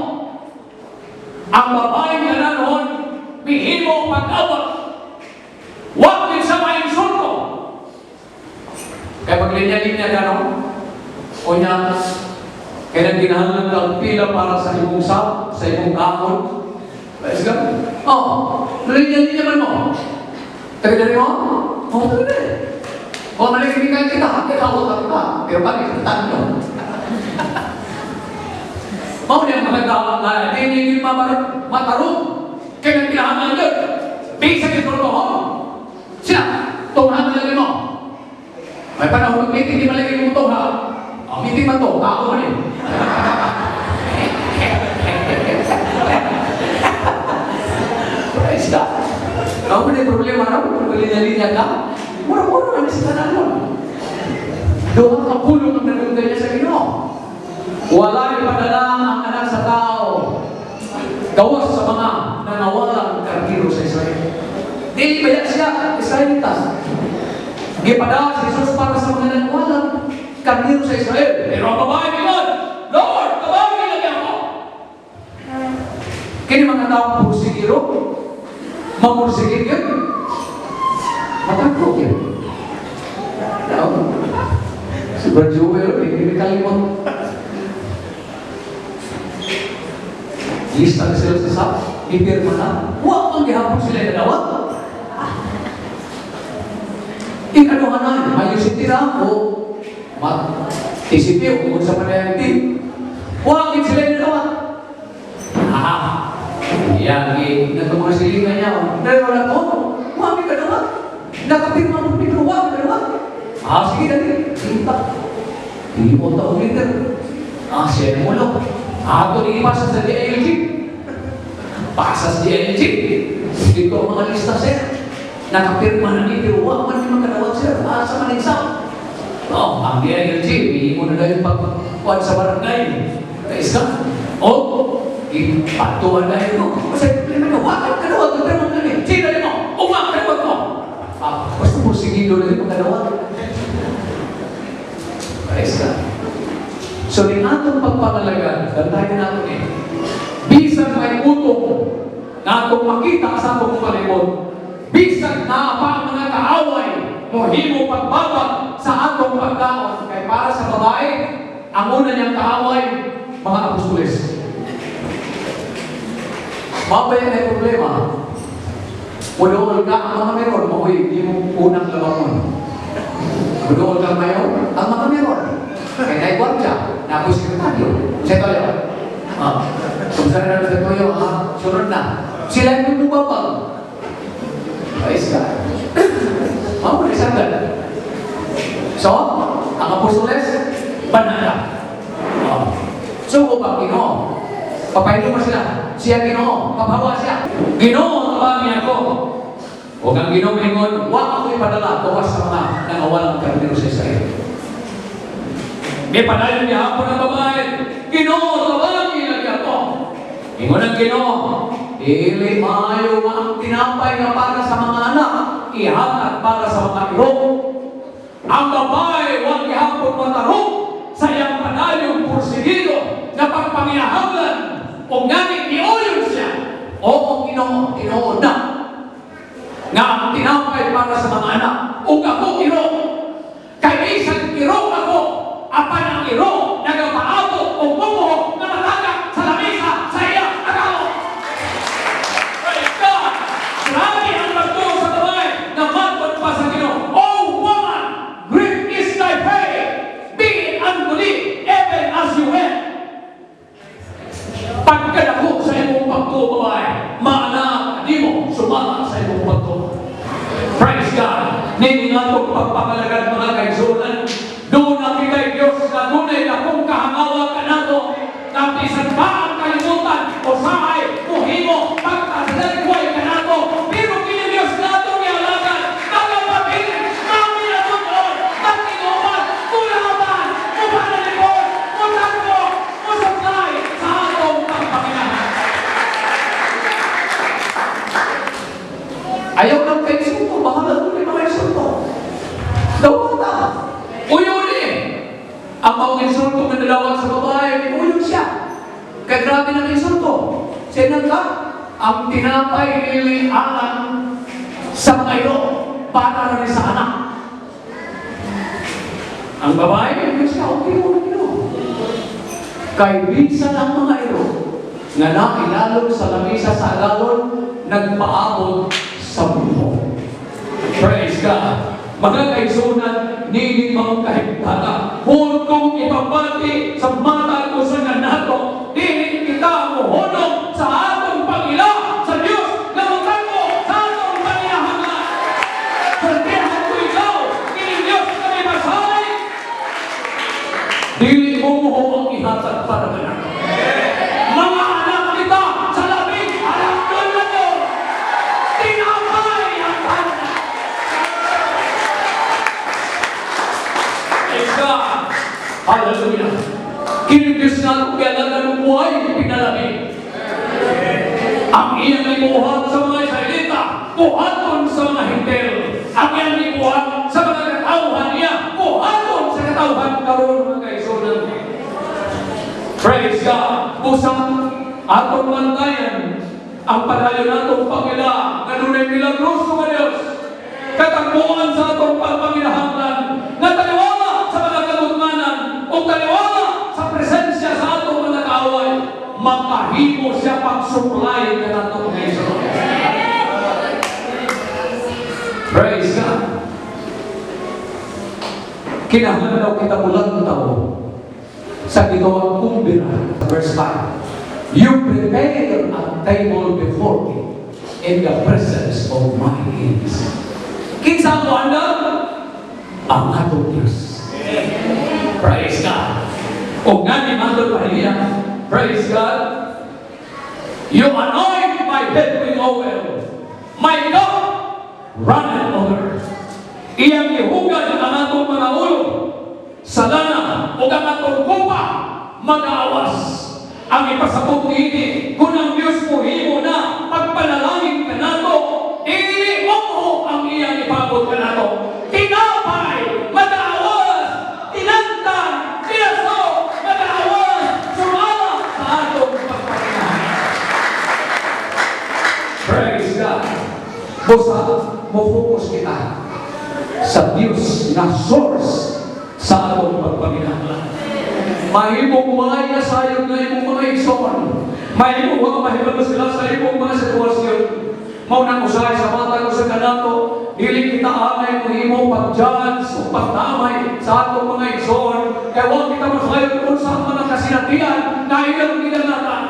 Ang babaeng gananoon, mihimo pag-awat. Wag din sa mainsulto. Kaya paglinya-linya gano'n, o niya, kaya ginahanglan ng pila para sa imong sap, sa imong kahon. Praise God. Linya-linya man mo. Tagad mo? Tagad. O maligimikan kita, kikawag ka. Pero bakit kita nyo? Mau niya magagawa nga, hindi matarong. Kaya kinahangan yun. Bisa kita mo. Siya, tumahan lagi mo. May to, ako man eh. Praise God. Ako man yung problema na, kung linya-linya ka, mura-mura kami sa tanan mo. Doon ka pulong ang nagugay niya sa Ginoo. Wala ipadala ang anak sa tao gawas sa mga nangawalang kartiro sa Israel. Di ba siya, Israelitas? Gipadala si Jesus para sa mga nangawalang kartiro sa Israel. Pero ang babae ni God, Lord, babae lagi ako. Kini mga tao pursigiro, mamursigir yun. Matakot yun. Si Brad Joel, hindi kalimot. Lista na sila sa sap, ipirma na. Huwag mang gihapon sila na dawat. Ikaduhanan, mayo si tira o isipin kung sa panayang din. Huwag sila na dawat. Yang nagkamang silingan niya. Dahil wala po, huwag ka dawat. Nakapirma mo dito, huwag ka dawat. Sige dali, kita. Hindi mo taong leader. Siya mo lang. Ato ni pasas sa DLG. Pasas DLG. Dito ang mga lista, sir. Nakapirma na ni pero huwag man yung magkadawat, sir. Sa maninsaw. Ang DLG, hindi mo na dahil pagkuhan sa barangay. Kais ka? Ipatuan dahil mo. Kasi, huwag ka kadawat. Huwag ka kadawat. Sige, dali mo. Huwag ka kadawat mo. Basta mo sigido na yung magkadawat. Kais ka? So, din atong pagpangalagan, dantahin natin eh. Bisan may utong na atong makita sa atong palimod, bisan na pa mga kaaway, mohimo pagbabag sa atong pagkaon. Kaya para sa babae, ang una niyang kaaway, mga apostoles. Mabaya na yung problema. Mudool ka ang mga meron, mahuwi, hindi mo unang lamang mo. Mudool ka ngayon, ang mga meron. Kaya naikuan siya, na ako'y sekretaryo. Sekretaryo. Kung saan na sekretaryo, sunod na. Sila yung bumabag. Praise God. Mamu na isang ganda. So, ang apostoles, banana. So, upang Ginoo, papaylo mo sila. Siya Ginoo, papawa siya. Ginoo, tabangin ako. Huwag ang Ginoo mingon, huwag ako ipadala, kawas sa mga nangawalang kartiro sa Israel. May panayon niya hapon ng babae, Ginoo, tabangin lagi ako. Ingon ang Ginoo, dili maayo nga ang tinapay na para sa mga anak, ihatag para sa mga iro. Ang babae, huwag ihapon matarong sa iyang panayong pursigido na pagpangihahanglan o nganing iuyon siya. O Ginoo, Ginoo na nga ang tinapay para sa mga anak, o ako iro. Kaya isang iro ako, apan ang iro, nagapaabot o bumuho na matagak sa lamesa sa iyang agaw. Praise God! Grabe ang magto sa babae na matod pa sa Ginoo. Oh woman, great is thy faith. Be it unto thee, even as you went. Pagkadako sa imong pagto, babae, maana, di mo sumama sa imong pagto. Praise God! Nini nga itong pagpapalagad mga kaigsunan. Doon na kay Diyos na tunay na kung kahangawa ka na ito, na bisan pa ang kalimutan o sahay, muhimo, pagkasalikuay ka na ito, pero kini Diyos na itong ialagan, nagapabilin, namin na tuntun, nagtinuman, mulaban, mupanalikon, mutakbo, musablay sa atong pagpanginahan. Ayaw ng kaigsunan, bahala doon yung mga isunto. Dawata. Uyon eh. Ang mga insulto na nalawag sa babae, uyon siya. Kaya grabe ng insulto. Sinan ka? Ang tinapay nilianan sa mga iro para rin sa anak. Ang babae, uyon siya, okay mo rin. Kaya minsan ang mga iro nga nailalog sa lamesa sa agalon, nagpaabot sa buho. Praise God. Mga kaigsunan, nining mga kahigdala. Kung kong ipabati sa mata ko sa nato, nining kita mohonong sa atong Panginoon, sa Diyos, na magkako sa atong panginahangan. Sandihan ko ikaw, kining Diyos na may masahay. Dili mo Kinibis na kung kailan ng buhay, pinalami. Ang iyang ibuhat sa mga Israelita, buhaton sa mga Hintil. Ang iyang ibuhat sa mga katauhan niya, buhaton sa katauhan karon mga kaisunan. Praise God. Pusang atong mantayan ang padayon natong Panginoon na dunay milagros sa Diyos. Katagpuan sa atong pagpangilahanglan na taliwala sa mga katutmanan o taliwala sa presensya sa atong mga kaaway, makahimo siya pagsuplay ka natong Panginoon. Praise God. Kinahanglan daw kita mulang tao sa gitawang kumbira, verse 5. You prepare a table before me in the presence of my enemies. Kinsa mo anda? Ang atong Diyos. Praise God. O nga ni Matol Maria, praise God. You anoint my head with oil. My cup runneth over. Iyang ihugad ang atong mga ulo sa lana o ang atong kupa mag-aawas. Ang ipasabot niini, kung ang Diyos mo himo na pagpanalangin ka nato, dili mo ang iyang ipabot ka nato. Tinapay, mag-aawas, tinantang, tinaso, mag-aawas, sumala sa atong pagpapinahan. Praise God. Busa, mo-focus kita sa Diyos na source sa atong pagpapinahan. Mahimong mga inasayod na imong mga igsoon. Mahimong mga mahibalo sila sa imong mga sitwasyon. Maunang usahay sa mata ko sa kanato, dili kita amay kung imong pag-judge o pagdamay sa atong mga igsoon. Kaya huwag kita masayod kung sa mga kasinatian na ilang ginanatan.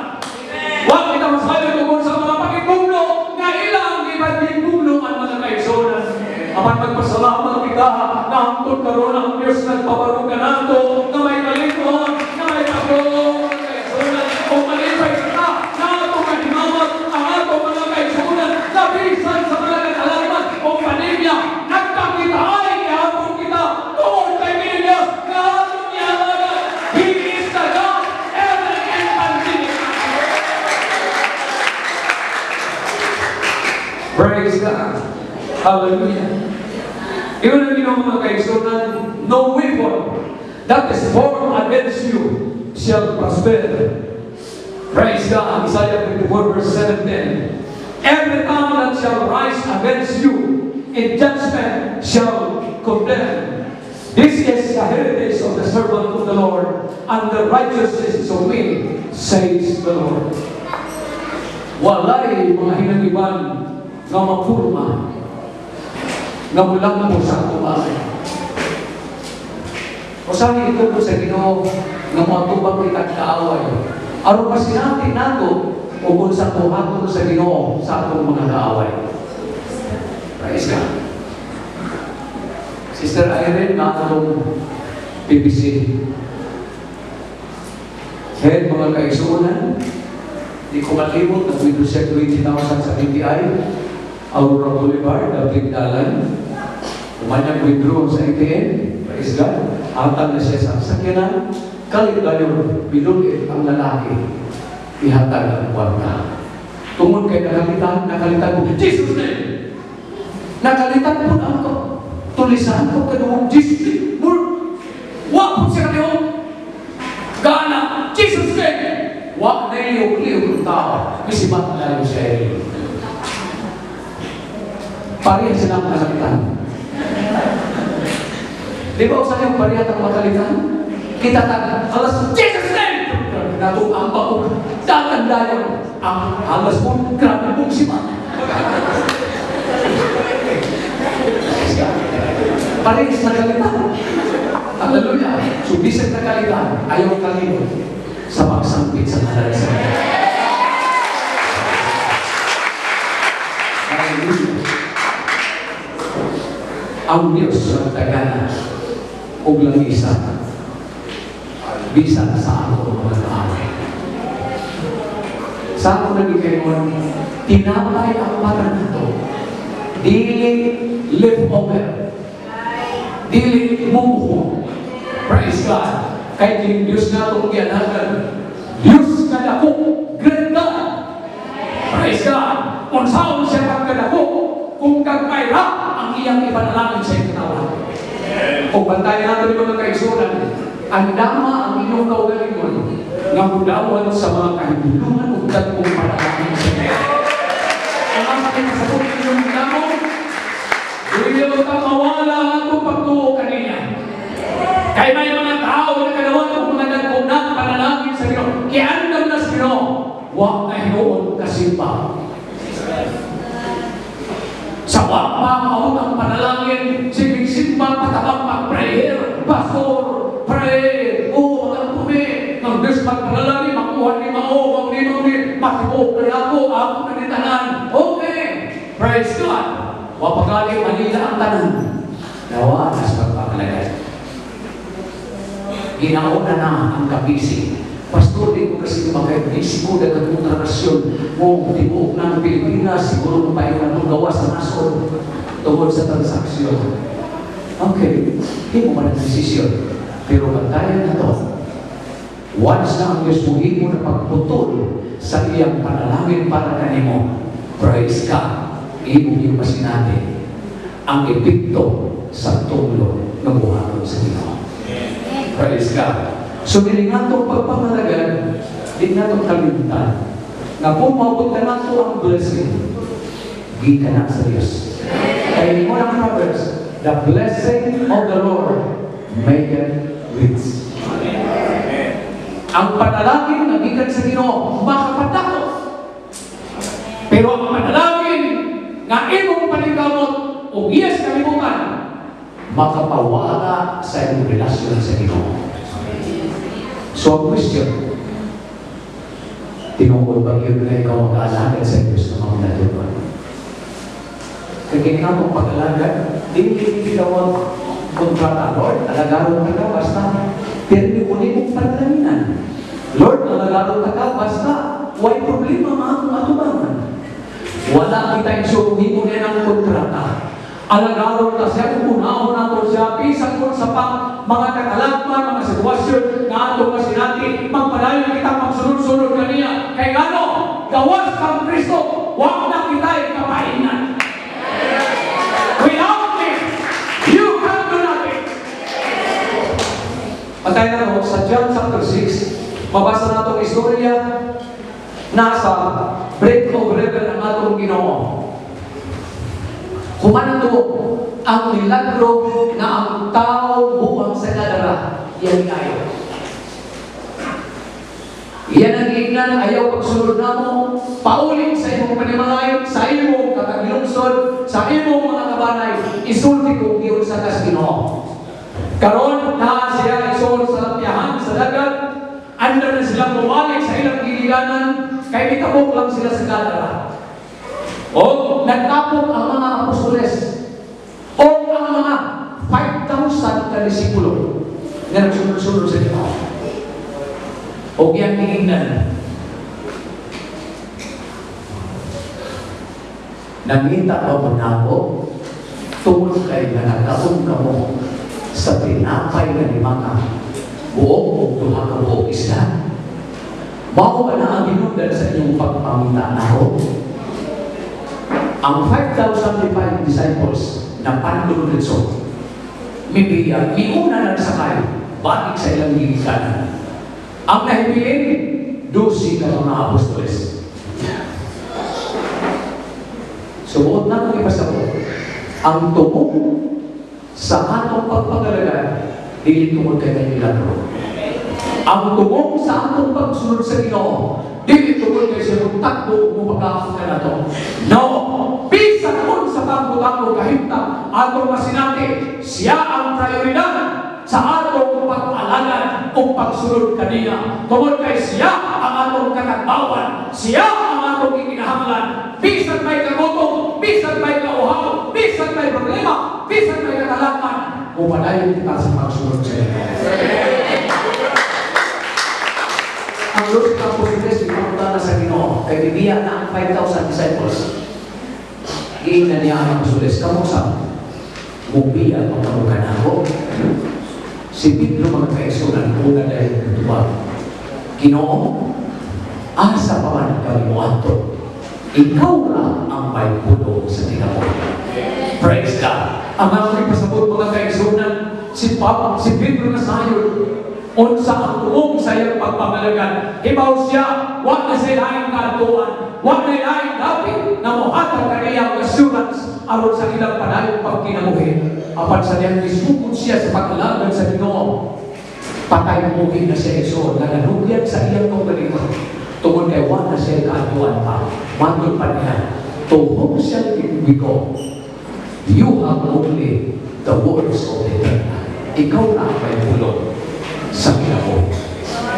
Huwag kita masayod kung sa mga pagkikugno na ilang ibagkikugno ang mga kaigsoon. Aman magpasalamat kita na hangtod karon ang Diyos nagpabaro ka nato na may kalikuhan, na may pagdong kaigsunan o malipay kita na atong kanimamat ang atong mga kaigsunan na bisan sa mga katalaman o panimya nagkakita ay ihapon kita tungkol kay Diyos na atong ialaga. He is the God ever and continuous. Praise God. Hallelujah. Iyon ang ginawa mga kaigsunan, no weapon that is formed against you shall prosper. Praise God. Isaiah 54 verse 7-10. Every tongue that shall rise against you in judgment shall condemn. This is the heritage of the servant of the Lord, and the righteousness of me, says the Lord. Walay mga hinangiban nga mapurma nga mulang po sa kumay. O saan ito po sa Ginoo nga matubang kita kaaway. Aron pa sinatin nato o kung sa tuhaton sa Ginoo sa atong mga kaaway. Praise God. Sister Irene, na atong PBC. Head mga kaigsuunan, di ko malimot na window siya 20,000 sa PTI, Aurora Boulevard, Dalan. Umanyang withdraw sa ATM, praise God, atang na siya sa sakyanan, kalit ganyan, binulit ang lalaki, ihatag ang kwarta. Tungod kay nakalitan po, Jesus name! Nakalitan po na ako. Tulisan ko kadoong Jesus name. Wak po siya kadoong. Gana, Jesus name! Wak na iyong tao, isibat na yung siya. Parehas silang nakalitan. Di ba usahay yung parehas ang makalitan? Kita tagan, alas, Jesus name! Natong ang baong, dagan-dagan, ang alas po, grabe pong sibat. Parehas nakalitan. Hallelujah. So, bisag nakalitan, ayaw kalimot sa pagsampit sa kalalisan. Hallelujah. Ang Diyos ang tagana o langisa bisan sa ako mga kaaway. Sa ako nagigayon, tinapay ang mata nito. Dili live over. Dili mumuho. Praise God. Kay King Diyos na itong gianagan. Diyos na dako, great God. Praise God. Kung saan siya pagkadako, kung kagmayra, ang iyang ipanalangin sa iyong katawan. Kung bantayan natin yung mga kaisuran, ang dama ang inyong kaugalingon nga mudawan sa mga kahintulungan o kung panalangin sa iyo. Ang mga kinasabot inyong damong, William Tamawala ang pagtuo kanina. Kaya may mga tao na kalawan ng mga nagpunang panalangin sa Ginoo. Kiandam na sa Ginoo, huwag na hinoon kasimba. Sa huwag pa maot ang panalangin, simba patabang mag-prayer, pastor, pray, mga pumi, ng Diyos magpanalangin, makuha ni Mao, matibok na ako na nitanan. Okay, praise God. Wapagali Manila ang tanan. Nawa, nas pagpakalagay. Ginauna na ang kabisi. Pastor, di ko kasi makaibisi ko dagat mong tranasyon mo tibuok ng Pilipinas, siguro kung payo na itong gawa sa nason tungkol sa transaksyon. Okay, hindi mo man ang desisyon. Pero bantayan na to. Once na ang Diyos mo na pagputol sa iyang panalangin para kanimo, praise God. Ibig yung masinati ang epikto sa tulo ng buhaton sa Ginoo. Praise God. So, nilingatong pagpangalagan, di natong kalimutan na kung maabot ka na ito ang blessing, di ka na sa Diyos. Kaya mo ng Proverbs, the blessing of the Lord maketh rich. Ang panalangin na gikan sa Ginoo, makapatakot. Pero ang panalangin na imong panigamot o iyas kalimutan, makapawala sa iyong relasyon sa Ginoo. So, ang question, tinungkol ba yun na ikaw mag-aalagan sa Diyos na mga natutunan? Kaya nga mong pag-alagan, hindi tinawag kontrata, Lord, alagaron ka ka, basta permikunin mong panalangin. Lord, alagaron ka ka, basta huwag problema mga kung atubangan. Wala kita isuruhin mo na ng kontrata. Alagaron ka siya, unaw na ito siya, bisan mo sa mga kakalagman, mga sitwasyon, na ito kasi natin, magpadayon kita magsunod-sunod kaniya. Kaya ano, gawas kang Kristo, huwag na kita ikapainan. Without me, you can do nothing. Patay na ito, sa John chapter 6, mabasa na itong istorya, nasa break of river ang atong Ginoo. Kumana ito, ang milagro na ang tao buwang sa nadara, yan kayo. Iyan ang ignan, ayaw pagsunod na mo, pauling sa imong panimalay, sa imong katagilungsod, sa imong mga kabanay, isulti kong iyon sa Ginoo. Karon na siya isul sa tiyahan, sa dagat, anda na silang bumalik sa ilang giliganan, kaya itabok lang sila sa kadara. O nagtapok ang mga apostoles, o ang mga 5,000 na disipulo na nagsunod-sunod sa Ginoo. O iyang tingnan, nangita ka mo na ako, tungkol kay nanagkaon ka mo sa tinapay na limang buong o duha ka buong isla. Bago ka na ang ginundan sa inyong pagpamita na ako? Ang 5,005 disciples na pandulunso, may una nagsakay, bakit sa ilang giliganan? Ang nahibilin, 12 ka mga apostoles. Subuot na kung ipasa ko, ang tumong sa atong pagpagalaga, dili tungkol kay may milagro. Ang tumong sa atong pagsunod sa Ginoo, dili tungkol kay siya kung takbo mo pagkakot ka na to. No! Bisan mo sa pagbutakbo kahimtang atong masinati, siya ang prioridad sa atong pag-alagan o pagsunod kanina. Tungkol kay siya ang atong katagbawan, siya ang atong ikinahanglan. Bisan may kagutom, bisan may kauhaw, bisan may problema, bisan may katalaman, upadayon kita sa pagsunod sa iyo. Ang Lord ng Apostoles, ipunta na sa Ginoo, kay bibiya na ang 5,000 disciples. Iingnan niya ang Apostoles, kamusta? Mubiya ang kamukan ako. Si Pedro mga kaigsunan, una dahil katubag. Ginoo, asa pa man kami mo ato, ikaw lang ang may puno sa tinapon. Praise God. Ang mga pasabot mga kaigsunan, si Pedro na sayod, unsa ang tuong sa iyang pagpamalagan. Hibaw siya, wag na siya laing kantuan, wag na laing dapit na muhatag kaniyang assurance aron sa ilang panayong pagkinabuhi. Apan sa niyang isugod siya sa pag-alagad sa Ginoo, patay muhi na siya iso, na nanugyan sa iyang kongregasyon. Tungod kay wag na siya kantuan pa, matod pa niya, tuhong siya kibigo. You have only the words of the eternal. Ikaw na ang may bulong sa kinabuhi.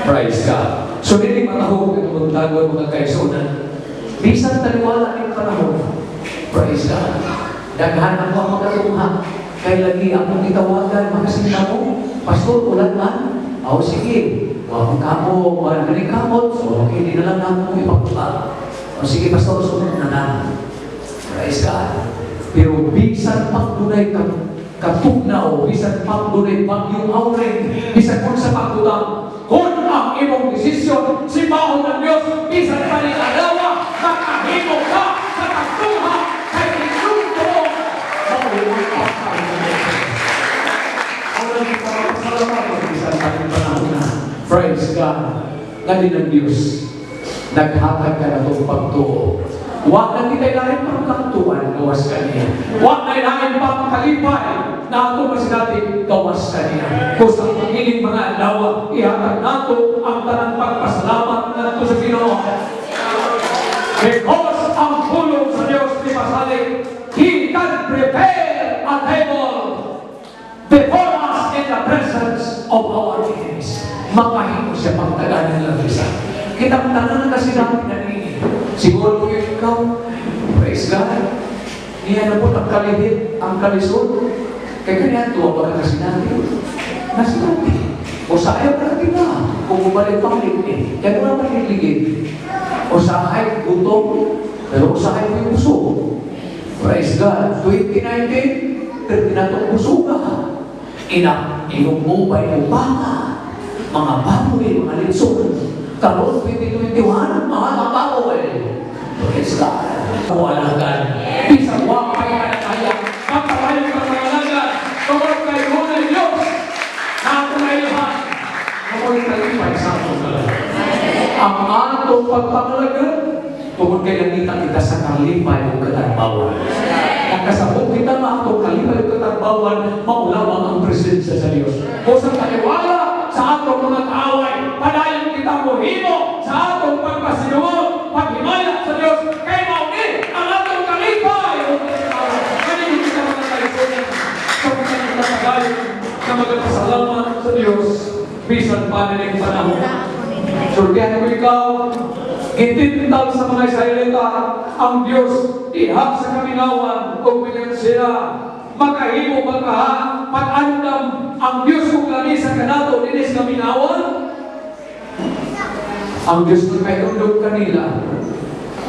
Praise God. So, hindi matahog ng mga tagawin mga kaisunan. Bisan taliwala ng panahon. Praise God. Daghan ako ang magkatungha. Kaya lagi akong itawagan, makasinta mo, Pastor, ulan man. O sige, huwag kamo, huwag kamot. So, okay, hindi na lang ako ipagpula. O sige, Pastor, sunod na na. Praise God. Pero bisan pagdunay katugnaw, bisan pagdunay bagyong auring, bisan kung sa pagdunang, kung ang imong desisyon, si Bahon ng Diyos, bisan pa rin alawa, makahimo ka sa pagtuha kay Isundo. Maulimang pagkakas. Ang naging pagkasalamat, bisan pa rin panahon na. Praise God. Ngayon ng Diyos, naghatag ka na itong pagtuho. Huwag na kita ilahin pagkantuan, gawas ka niya. Huwag na ilahin pagkalipay, na ito mas natin, gawas ka niya. Kung sa pangiling mga alawa, ihatag nato ang tanang pagpasalamat na ito sa Ginoo. Because ang tulong sa Diyos ni Pasalik, He can prepare a table before us in the presence of our enemies. Makahimo siya pagtaganan lang isa. Kitang tanan kasi natin na siguro po yung ikaw, praise God, niya na po ang kalihit, ang kalisod, kaya kanya tuwa ba kasi natin, nasa natin, o sa ayaw natin na, kung bumalik pang ligid, kaya wala maliligid, o sa ayaw gutom, pero o sa ayaw may puso, praise God, 2019, tinatong puso ka, inumubay ng baka, mga baboy, mga litson, karoon 2021, mga kababoy. Praise God. Kawalagan. Bisang wakay ka na kaya. Magkabayo ka kawalagan. Tungkol kayo ng Diyos. Na ako na ilahan. Ako'y talipay sa ato ka lang. Ang atong pagpamalagan, tungkol kayo nakita kita sa kalipay o katarbawan. Nagkasabot kita na atong kalipay o katarbawan, maulawang ang presensya sa Diyos. O sa kaliwala, sa atong mga kaaway, padayon kita mohimo sa atong pagpasinuod, paghimaya sa Diyos, kay mauni ang atong kalipay. Kanino kita mga kalisunan sa mga nagpapagayon na magpasalamat sa Diyos, bisan pa na ng panahon. Surdihan ko ikaw, itintal sa mga Israelita, ang Diyos ihap sa kaminawan o pinag sila, makahimo magkaha, pag-andam ang Diyos kung lani sa kanato, dinis kaminawan, ang Diyos na kainundog kanila.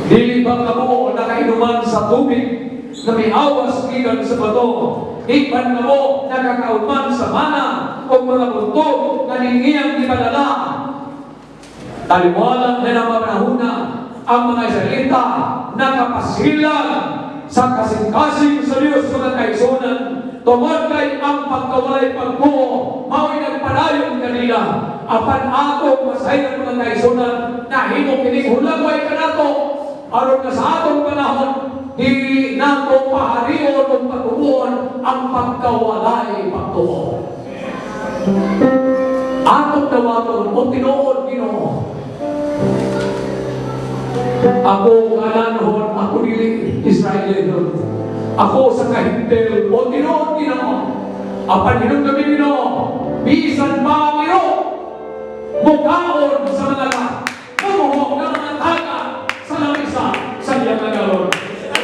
Dili ba kamo nakainuman sa tubig na may awas gikan sa bato? Ikban kamo nakakauman sa mana o mga buntog na ningiyang ipadala. Taliwalang na namanahuna ang mga Israelita nakapasilang sa kasing-kasing sa Diyos mga kaisunan. Tungod kay ang pagkawalay pagbuo, mao'y nagpadayon kanila. Apan ato masayang mga kaisunan na himo kining hulagway ka nato. Aron na sa atong panahon, di nato paharion o pagbuon ang pagkawalay pagbuo. Atong tawaton o tinuod Ginoo. Ako kalanhon, ako dili Israel. Ako sa kahintel o tinuod Ginoo. Apan hinunggabi Ginoo, bisan mamiro, mukaon sa mga kumuhok ng mga taga sa lamisa sa iyang nagalon.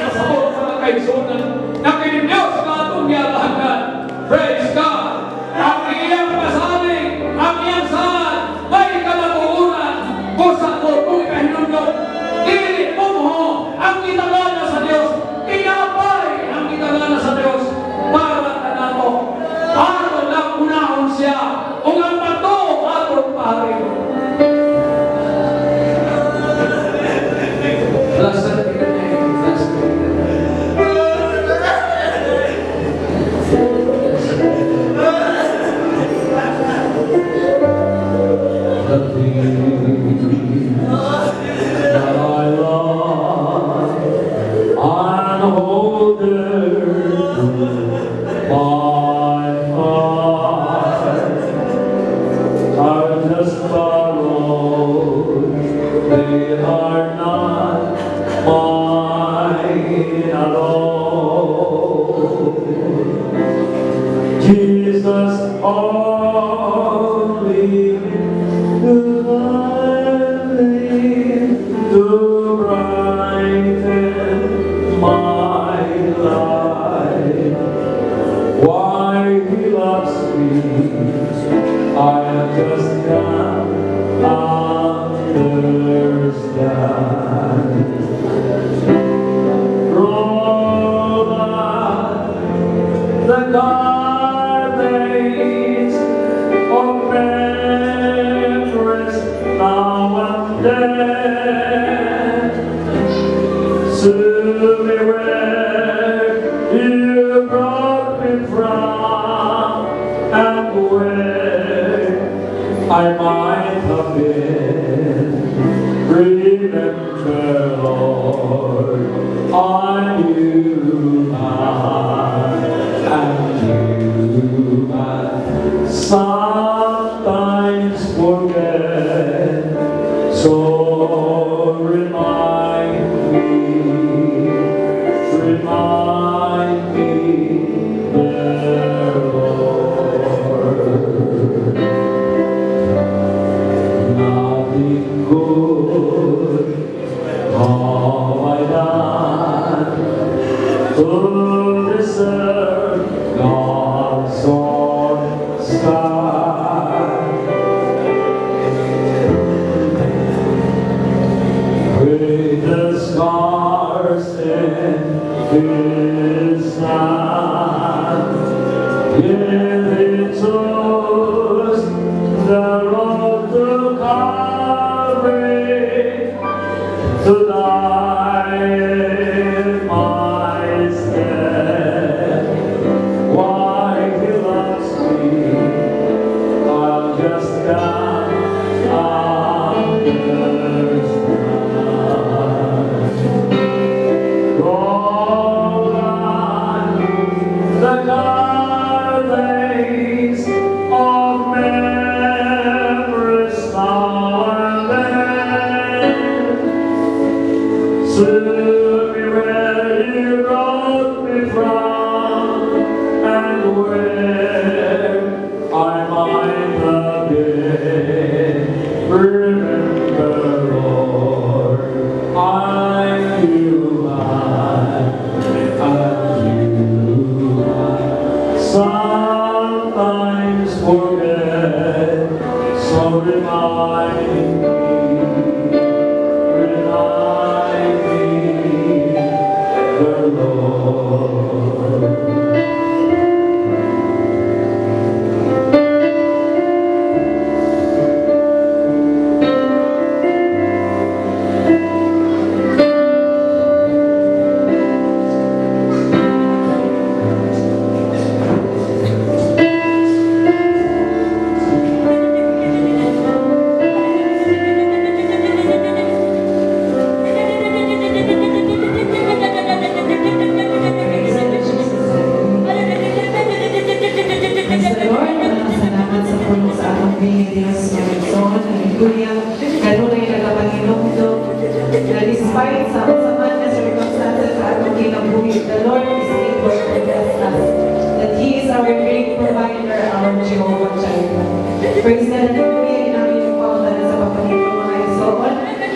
Nasabot sa mga kaisunan na kining Diyos na atong gialahagan. Praise God! Ang iyang pasalig, ang iyang saan, may kalabuuran, kusa ko kung ikahinundog. Dili mo ang kitagana sa Diyos, tinapay ang kitagana sa Diyos para ka nato. Para lang unahon siya alone. Jesus, only the light to brighten my life. Why He loves me, I just can't understand. Roll on the gardens of memories now and then. Soon me where you brought me from and where I might have been. Remember, Lord, I knew and you sometimes forget. So remind me, dear Lord. Nothing good have I done to deserve God's own sky. With the scars in His hand, yet He chose the road to Calvary to die in my stead. Why He loves me, I just can't understand. Roll on the gardens of memories now and then. Soon be where you brought me from and where I might have been. Remember, Lord, I knew sometimes forget, so remind me, the Lord. Praise the Lord. Maraming salamat sa puno sa atong Diyos ng Luzon. Hallelujah. Kanunay na kapanginungdog na despite sa masaman na circumstances sa atong kinabuhi, the Lord